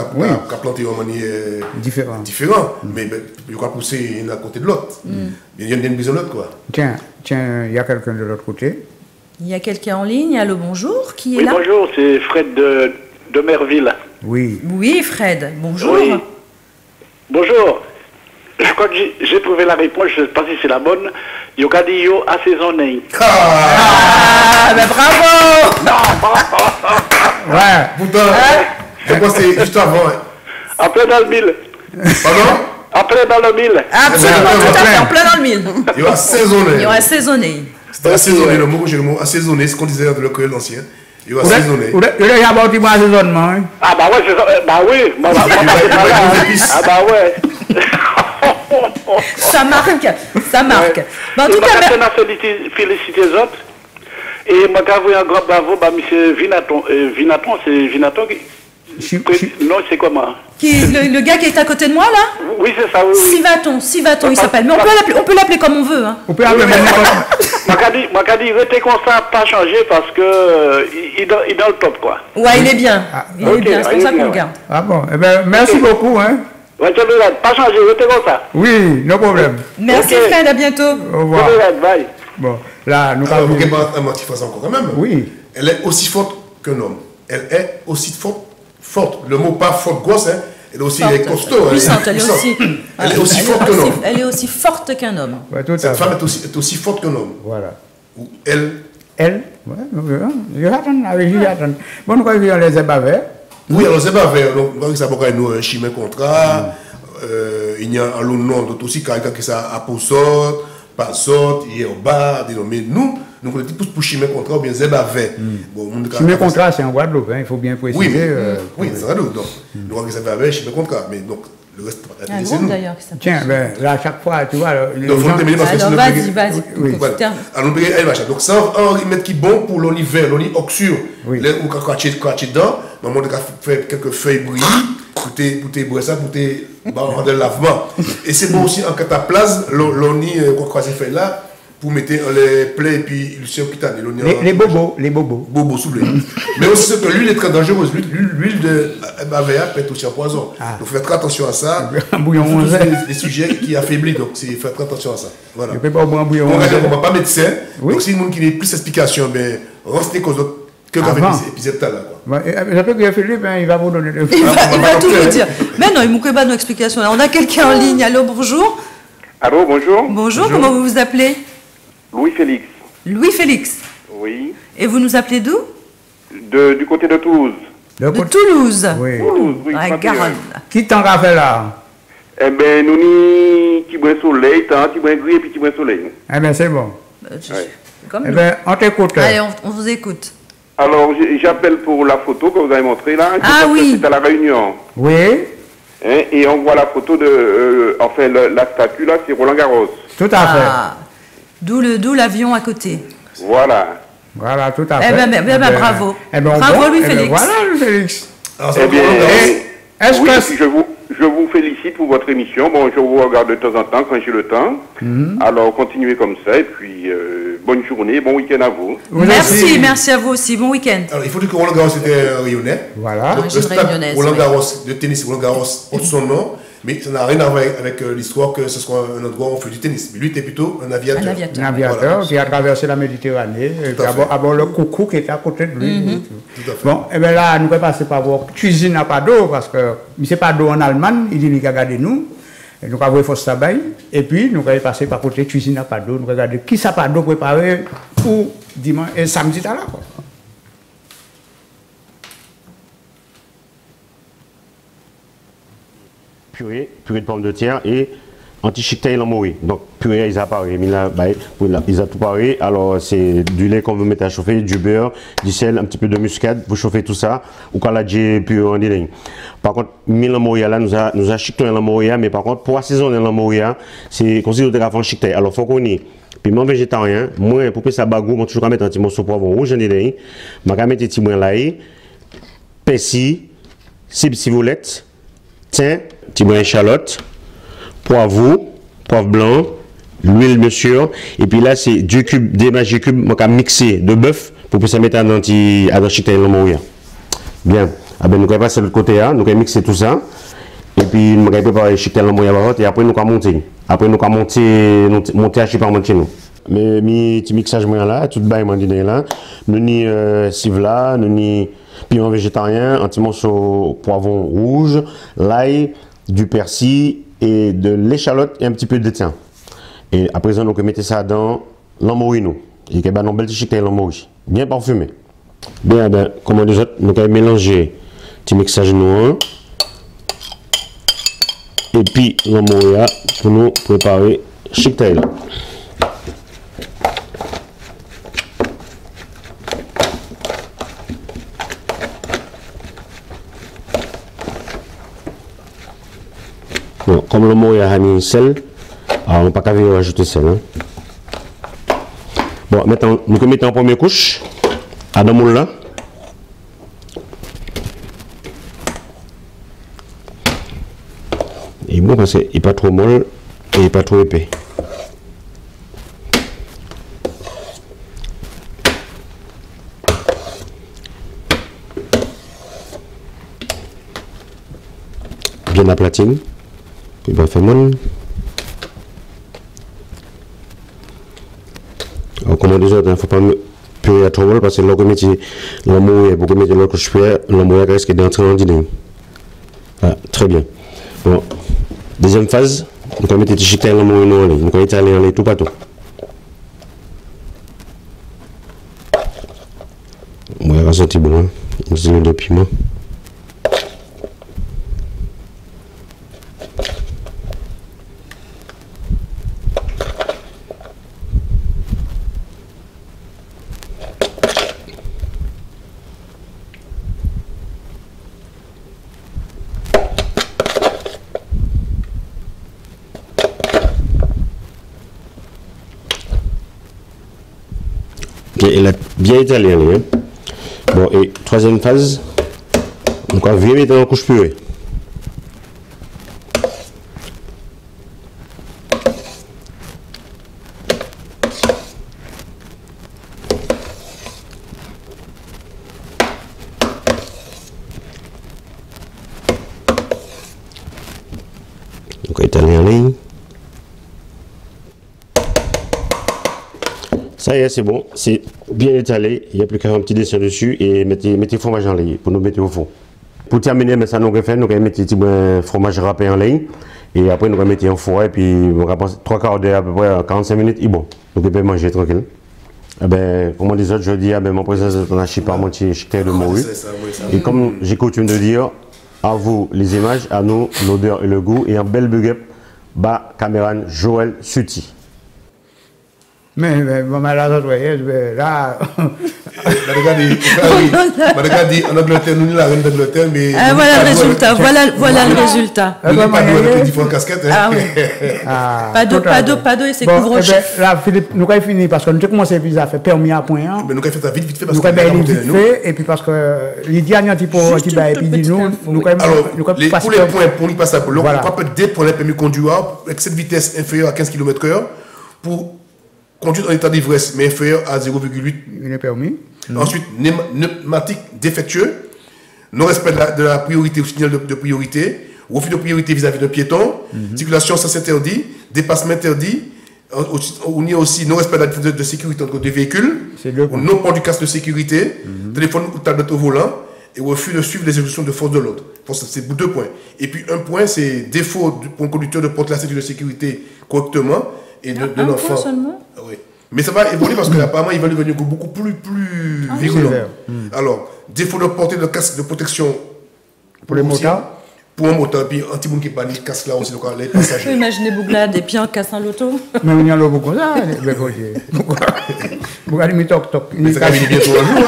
planté de manière différente. Mais il a poussé l'un à côté de l'autre. Il y a une besoin de l'autre, quoi. Tiens, il y a quelqu'un de l'autre côté. Il y a quelqu'un en ligne. Allô, bonjour. Qui est là? Bonjour, c'est Fred de Merville. Oui. Oui, Fred. Bonjour. Oui. Bonjour. Je crois que j'ai trouvé la réponse, je ne sais pas si c'est la bonne. Yo a dit yo assaisonné. Ah, ben bravo! Ouais. Pourtant, je pense que c'est juste avant. En plein dans le mille. Pardon? En plein dans le mille. Absolument, tout à fait, en plein dans le mille. Yo assaisonné. Yo assaisonné. C'était assaisonné, le mot, j'ai le mot assaisonné, ce qu'on disait dans le créole ancien. Yo assaisonné. Vous avez un bon petit assaisonnement. Ah bah ouais, bah oui. Ah bah ouais. Ça marque. Ouais. En tout cas, féliciter les autres. Et moi, j'ai un grand bravo, bah, monsieur Vinaton. C'est Vinaton qui. Non, c'est comment? Le gars qui est à côté de moi, là? Oui, c'est ça, oui. Sivaton, il s'appelle. Mais on peut l'appeler comme on veut. Hein. On peut l'appeler Moi, j'ai dit, restez comme ça, pas changer, parce que il est dans le top, quoi. Ouais, il est bien. Il est bien, c'est comme ça qu'on le garde. Ah bon, eh ben, merci beaucoup, hein. Ouais, pas changer, restez comme ça. Oui, no problème. Merci Fred, à bientôt. Au revoir. Bye. Bon, Là, nous avons un mentifance encore quand même. Oui. Elle est aussi forte qu'un homme. Elle est aussi forte. Le mot pas forte grosse, hein. Elle est aussi costaud. Puissante, elle est aussi forte qu'un homme. Elle est aussi forte qu'un homme. Ouais, cette femme est aussi forte qu'un homme. Voilà. Ou elle. Elle, je attends. Bon, nous avons vu les ébats verts. Oui, alors les ébats verts, donc ça va nous un chemin contrat. Il y a un long nom d'autres aussi, quelqu'un qui ça a pour sorte, pas sorte, il est au bas, mais nous on dit pour chemin contrat ou bien ébats verts. Chemin contrat, c'est en Guadeloupe, il faut bien préciser. Oui, c'est ça, donc nous avons ébats verts, chemin contrat, mais donc. Le reste, c'est nous. D'ailleurs, tiens, ben, là, à chaque fois, tu vois. Donc, vas-y. Alors, donc, ça, un remède qui est bon pour l'hiver, l'oxure. Là, où quand tu es dedans, on va faire quelques feuilles brillantes pour tes boissons, pour tes barres de lavement. Et c'est bon aussi en cataplasme, l'oni, quoi, ces feuilles là, pour mettre les plaies et puis le surpitane. Les bobos. Bobos, s'il vous plaît. Mais aussi, c'est que l'huile est très dangereuse. L'huile de Bavea peut être aussi un poison. Donc, faites très attention à ça. Bouillon des sujets qui affaiblissent. Donc, faites très attention à ça. Voilà. Je ne peux pas boire un bouillon. On ne va pas médecin. Donc, si vous n'avez plus d'explication, ben, restez cause d'autres. Que vous avez épisode là. J'appelle que Philippe, il va vous donner le Il va tout vous dire. Mais non, il ne manque pas nos explications. On a quelqu'un en ligne. Allô, bonjour. Allô, bonjour. Bonjour, comment vous vous appelez? Louis-Félix. Louis-Félix. Oui. Et vous nous appelez d'où? Du côté de Toulouse. De Toulouse. Oui. Toulouse, oui. À Garonne. Qui t'en a fait là? Eh bien, nous ni qui boit soleil, qui boit gris et puis qui boit soleil. Eh bien, c'est bon. Comme eh bien, on t'écoute. Allez, on vous écoute. Alors, j'appelle pour la photo que vous avez montrée là. Ah oui. C'est à La Réunion. Oui. Hein, et on voit la photo de... enfin, la statue là, c'est Roland Garros. Tout à fait. D'où l'avion à côté. Voilà. Voilà, tout à fait. Eh bien, bravo. Bravo, Louis-Félix. Voilà, Louis-Félix. Eh bien, oui, je vous félicite pour votre émission. Bon, je vous regarde de temps en temps quand j'ai le temps. Alors, continuez comme ça. Et puis, bonne journée, bon week-end à vous. Merci à vous aussi. Bon week-end. Alors, il faut dire que Roland Garros était réunionnais. Voilà. Donc, le stade Roland Garros de tennis, Roland Garros porte son nom. Mais ça n'a rien à voir avec l'histoire que ce soit un endroit où on fait du tennis. Mais lui était plutôt un aviateur. Un aviateur qui a traversé la Méditerranée. Avant le coucou qui était à côté de lui. Tout à fait. Bon, et bien là, nous pouvons passer par voir cuisine n'a pas d'eau parce que c'est pas d'eau en Allemagne. Il dit qu'il a regardé nous. Et nous avons vu Fosse Tabaye. Et puis nous allons passer par côté cuisine n'a pas d'eau. Nous regardons qui ça pas d'eau préparé pour dimanche et samedi là. Purée de pommes de terre et anti-chic-tail en morue. Donc purée, ils ont paré, ils ont tout paré. Alors c'est du lait qu'on veut mettre à chauffer, du beurre, du sel, un petit peu de muscade. Vous chauffez tout ça. Ou quand la j'ai purée en déligne. Par contre, mille en morue là, nous a chic-tail en morue, mais par contre pour assaisonner en morue, c'est considéré de la chic-tail. Alors faut qu'on y piment végétarien, moi pour ça bagou, moi toujours mettre un petit morceau de poivron rouge en déligne. Je vais mettre un petit moins l'ail, persil, ciboulette, thym, petit brin échalote, poivre blanc, l'huile bien sûr, et puis là c'est 2 cubes, des magiques cubes, on va mixer de bœuf pour que ça mette à chic-tail le mourir. Bien, nous allons passer de l'autre côté, nous allons mixer tout ça, et puis nous allons préparer chic-tail le mourir et après nous allons monter. Après nous allons monter à par chez nous. Mais petit mixage moyen là, tout bail moi là, nous ni civla, nous ni piment végétarien, un petit morceau poivron rouge, l'ail, du persil et de l'échalote et un petit peu de thym. Et à présent, nous mettons ça dans l'amorue nous. Et que nous belle chic l'amorue, bien parfumé. Bien, comme on dit, nous allons mélanger petit mixage nous et puis l'amorue pour nous préparer chic tail. Bon, comme le mot a mis sel, alors on ne va pas rajouter sel. Hein. Bon, maintenant, nous mettons en première couche, à dans moule là. Et bon, parce qu'il n'est pas trop molle et il n'est pas trop épais. Bien la platine. Il va faire mal. Alors, comment déjà, il ne faut pas purer à trop mal parce que lorsque vous mettez l'amour et vous mettez l'autre chouette, l'amour risque d'entrer en dîner. Voilà, très bien. Bon. Deuxième phase, nous allons mettre des chiquets dans l'amour et nous allons étaler en lait tout partout. On va ressentir bon, hein. C'est le piment. Il a bien étalé. Hein. Bon, et troisième phase, on va bien mettre dans la couche purée. Donc, étaler en ligne. Ça y est, c'est bon, c'est bien étalé, il n'y a plus qu'à faire un petit dessin dessus et mettez fromage en ligne pour nous mettre au fond. Pour terminer, mais ça nous fait, nous allons mettre un fromage râpé en ligne et après nous allons mettre un four et puis on va passer 3 quarts d'heure à peu près 45 minutes et bon, nous pouvons manger tranquille. Eh ben, comme on dit autres, je dis, mon présence est en archi par mon petit chiquet de morue. Et comme j'ai coutume de dire, à vous les images, à nous l'odeur et le goût et un bel bug up, bas Cameron Joël Suti. Mais bon, là, là. Regardez, en Angleterre, nous, la reine d'Angleterre, mais. Voilà le résultat, voilà le résultat. Pas d'eau et c'est couvre-chef. Là, Philippe, nous avons fini parce que nous avons commencé à faire permis à point. Mais nous avons fait ça vite fait parce que nous avons vite fait, et puis parce que Lydia a un petit peu et puis nous pour les points, pour nous passer à l'eau, on peut peut-être pour les permis conduire avec cette vitesse inférieure à 15 km/h pour conduite en état d'ivresse, mais inférieur à 0,8. Il est permis. Ensuite, pneumatique défectueux, non-respect de la priorité ou signal de priorité, refus de priorité vis-à-vis d'un piéton, circulation sans interdit, dépassement interdit, on y a aussi non-respect de sécurité entre deux véhicules, non-port du casque de sécurité, téléphone ou tablette au volant, et refus de suivre les instructions de force de l'ordre. C'est 2 points. Et puis un point, c'est défaut pour un conducteur de porter la ceinture de sécurité correctement, et de l'enfant. Oui. Mais ça va évoluer parce qu'apparemment il va devenir beaucoup plus virulent. Alors, défaut de porter le casque de protection pour les motards. Pour un motard, puis un petit monde qui pas le casque là aussi, donc les passagers. Imaginez Bouglade et puis en cassant l'auto. Mais on y a beaucoup comme ça. Bouglade, il met toc-toc. Mais ça va venir bientôt un jour.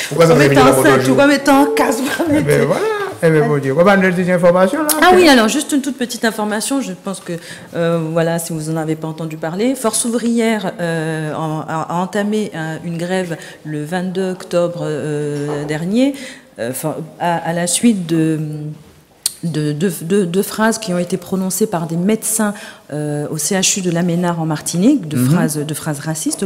Pourquoi ça va venir bientôt un jour? Tu vas mettre en casque. Voilà. Eh bien, bon Dieu, on va donner des informations là. Ah oui, alors juste une toute petite information, je pense que, voilà, si vous n'en avez pas entendu parler, Force ouvrière a entamé une grève le 22 octobre dernier, à la suite de phrases qui ont été prononcées par des médecins au CHU de la Ménard en Martinique, de phrases racistes.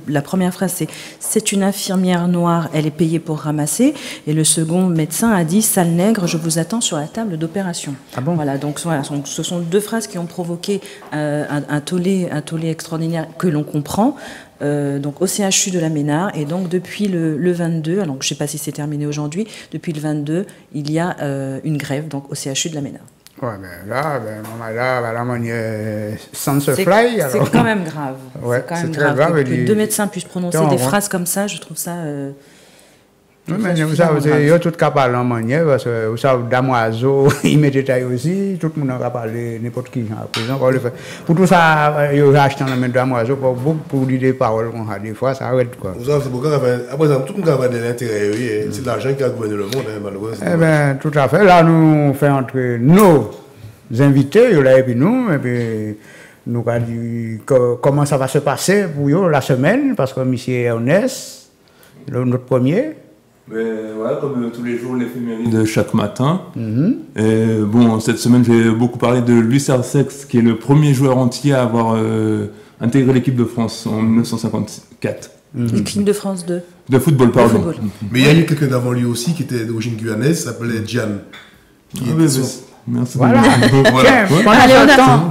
La première phrase, c'est une infirmière noire, elle est payée pour ramasser. Et le second médecin a dit, sale nègre, je vous attends sur la table d'opération. Ah bon? Voilà, donc voilà, ce sont 2 phrases qui ont provoqué un tollé extraordinaire que l'on comprend. Donc au CHU de la Ménard, et donc depuis le 22, alors je ne sais pas si c'est terminé aujourd'hui, depuis le 22, il y a une grève donc au CHU de la Ménard. Ouais, mais là, sans se fly. C'est quand même grave. Ouais, c'est quand même grave. Que 2 médecins puissent prononcer des phrases comme ça, je trouve ça. Oui, mais vous savez, il y a tout cas parler en manière, parce que vous savez, damoiseau, il met des détails aussi, tout le monde a parlé, n'importe qui à présent. Pour tout ça, il y a acheté un main damoiseau pour dire des paroles qu'on a des fois, ça arrête quoi. Vous savez, c'est beaucoup, après tout le monde a de l'intérêt, c'est l'argent qui a gouverné le monde, malheureusement. Eh bien, tout à fait. Là, nous faisons entrer nos invités, et puis nous, et puis nous allons dire comment ça va se passer pour eux la semaine, parce que M. Ernest, notre premier. Mais voilà, comme tous les jours, l'éphéméride de chaque matin. Et bon, cette semaine, j'ai beaucoup parlé de Luis Arcex, qui est le premier joueur entier à avoir intégré l'équipe de France en 1954. L'équipe de France 2. De football, pardon. Mais il y a eu quelqu'un d'avant lui aussi qui était d'origine guyanaise, s'appelait Gian. Merci. Voilà. Voilà. Allez,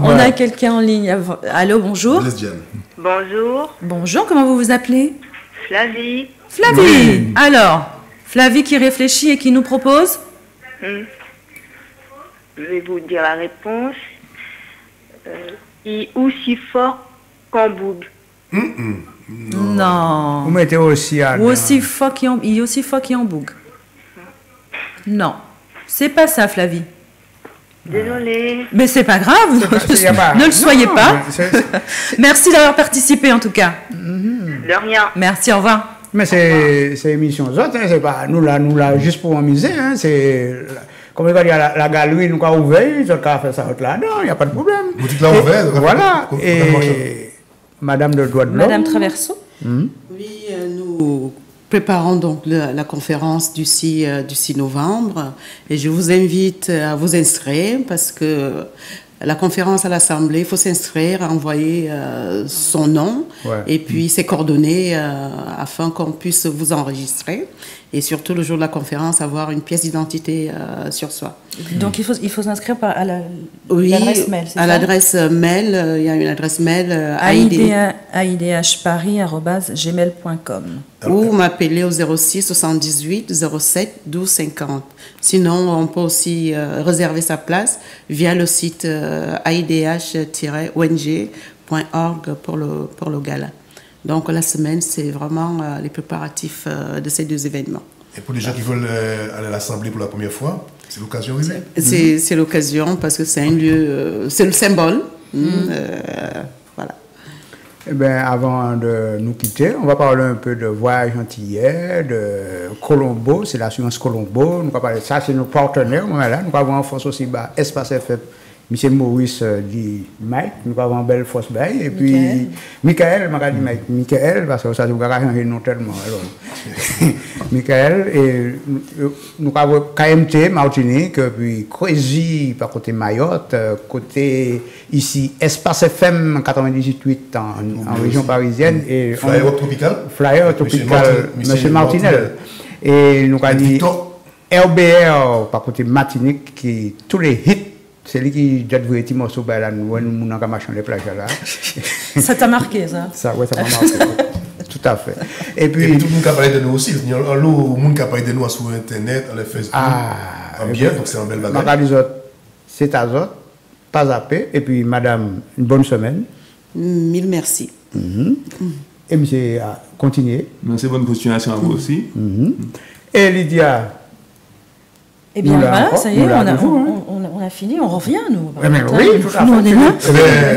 on a quelqu'un en ligne. Allô, bonjour. Bonjour. Bonjour, comment vous vous appelez? Flavie. Flavie. Alors, Flavie qui réfléchit et qui nous propose? Je vais vous dire la réponse. Il est aussi fort qu'en boug. Non. Vous mettez aussi à... Il est aussi fort qu'en boug. Non. C'est pas ça, Flavie. Désolée. Mais c'est pas grave. Ne le soyez pas. Merci d'avoir participé, en tout cas. De rien. Merci, au revoir. Mais c'est émission autres, hein, c'est pas nous là juste pour amuser, hein, c'est comme il va dire la galerie nous a ouvert, ils ont fait ça là-dedans, il n'y a pas de problème. Boutique là ouvert. Voilà. Et Madame de Droit de l'Homme. Madame Traverso. Oui, nous préparons donc la conférence du 6 novembre et je vous invite à vous inscrire parce que la conférence à l'Assemblée, il faut s'inscrire, envoyer son nom et puis ses coordonnées afin qu'on puisse vous enregistrer. Et surtout, le jour de la conférence, avoir une pièce d'identité sur soi. Donc, il faut s'inscrire à l'adresse mail, c'est ça? À l'adresse mail, il y a une adresse mail aidhparis@gmail.com. Ou m'appeler au 06 78 07 12 50. Sinon, on peut aussi réserver sa place via le site aidh-ong.org pour le gala. Donc la semaine, c'est vraiment les préparatifs de ces deux événements. Et pour les gens qui veulent aller à l'Assemblée pour la première fois, c'est l'occasion, oui. C'est l'occasion parce que c'est un lieu, c'est le symbole. Voilà. Eh bien, avant de nous quitter, on va parler un peu de voyage antillais, de Colombo, c'est l'assurance Colombo. Nous allons parler de ça, c'est nos partenaires. Voilà. Nous avons en force aussi Espace FM. Michel Maurice dit Mike, nous avons une belle force bail. Et puis, Michael, je dit Mike, Michael, parce que ça nous a changé non tellement. Michael, et nous avons KMT, Martinique, puis Crazy, par côté Mayotte, côté ici, Espace FM 98.8 en région parisienne. Et Flyer Tropical. Flyer Tropical, M. Martinel. Et nous avons dit RBR, par côté Martinique, qui tous les hits. C'est lui qui jette vous petit morceau là nous on a marché les plages là. Ça t'a marqué ça? Ça ouais, ça m'a marqué. Tout à fait. Et puis tout le monde qui a parlé de nous aussi, il y a un lot de monde qui a parlé de nous sur internet, sur Facebook. Bien, donc c'est un bel bagage. C'est à autres, pas zappé et puis madame une bonne semaine. Mille merci. Et monsieur continuez. Merci, bonne continuation à vous aussi. Et Lydia. Eh bien, voilà, ça y est, on a fini, on revient, nous. Mais oui, tout à fait. Nous, on est là.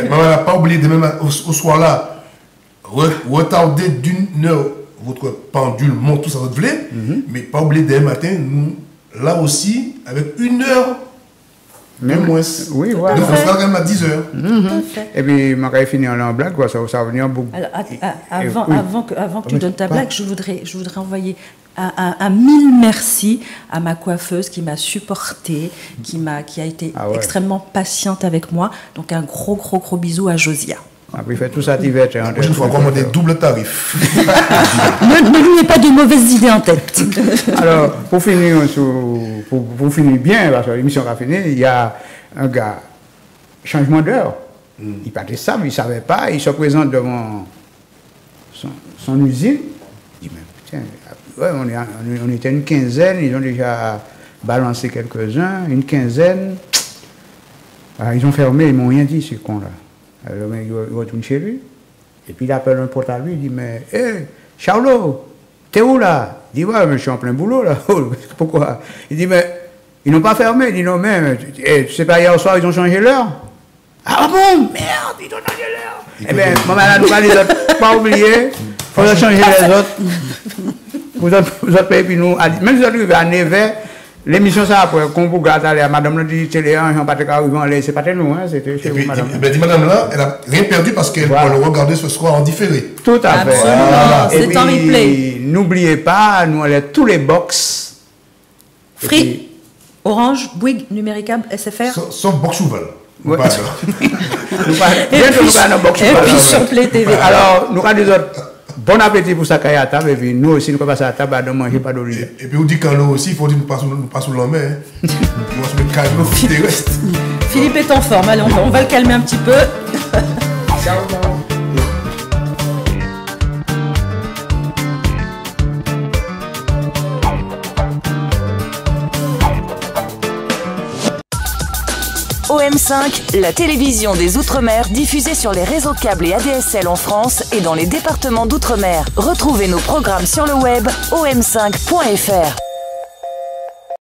On n'a pas oublié de même au soir-là, retarder d'une heure votre pendule, monte tout ça, votre blé, mais pas oublier demain matin, nous, là aussi, avec une heure, même moins. Oui, voilà. Donc, on sera quand même à 10 heures. Et puis, je vais finir en blague, ça va venir beaucoup. Avant que tu donnes ta blague, je voudrais envoyer un mille merci à ma coiffeuse qui m'a supportée, qui a été extrêmement patiente avec moi. Donc un gros bisou à Josia. Il fait tout ça, Tivette. La prochaine fois, commander double tarif. Ne lui ai pas de mauvaises idées en tête. Alors, pour finir bien, parce que l'émission va finir, il y a un gars, changement d'heure. Il partait ça, il ne savait pas, il se présente devant son usine. Il dit, mais putain, ouais, on était une quinzaine, ils ont déjà balancé quelques-uns, une quinzaine. Alors, ils ont fermé, ils ne m'ont rien dit, ces cons-là. Alors, il retourne chez lui, et puis il appelle un pote à lui, il dit, mais, hé, Charlot, t'es où là? Il dit, ouais, mais je suis en plein boulot là. Pourquoi? Il dit, mais, ils n'ont pas fermé. Il dit, non, mais, tu sais pas, hier soir, ils ont changé l'heure? Ah bon, merde, ils ont changé l'heure. Eh bien, maman, là, nous, les autres, pas oublier, il faut changer les autres. Vous autres pays, puis nous, même si vous arrivez à 9h, l'émission, ça, après, quand vous regardez, madame l'a dit, télé, ils n'ont pas de c'est pas nous, hein, c'était chez vous, madame. Et dit, madame là, elle n'a rien perdu parce qu'elle va le regarder ce soir en différé. Tout à fait. Voilà. C'est en replay. N'oubliez pas, nous, on a tous les box. Free, Orange, Bouygues, Numéricable, SFR. Sauf Box Chouval. Ouais. Et puis sur Play TV. Alors, nous avons des autres. Bon appétit pour ça qu'il y a à table. Et puis nous aussi, nous commençons à table, à manger pas d'olive. Et puis on dit qu'en aussi, il faut dire que nous pas sous la main. On va se mettre calme, il reste. Philippe est en forme, allez, on va le calmer un petit peu. Ciao. OM5, la télévision des Outre-mer diffusée sur les réseaux câbles et ADSL en France et dans les départements d'Outre-mer. Retrouvez nos programmes sur le web om5.fr.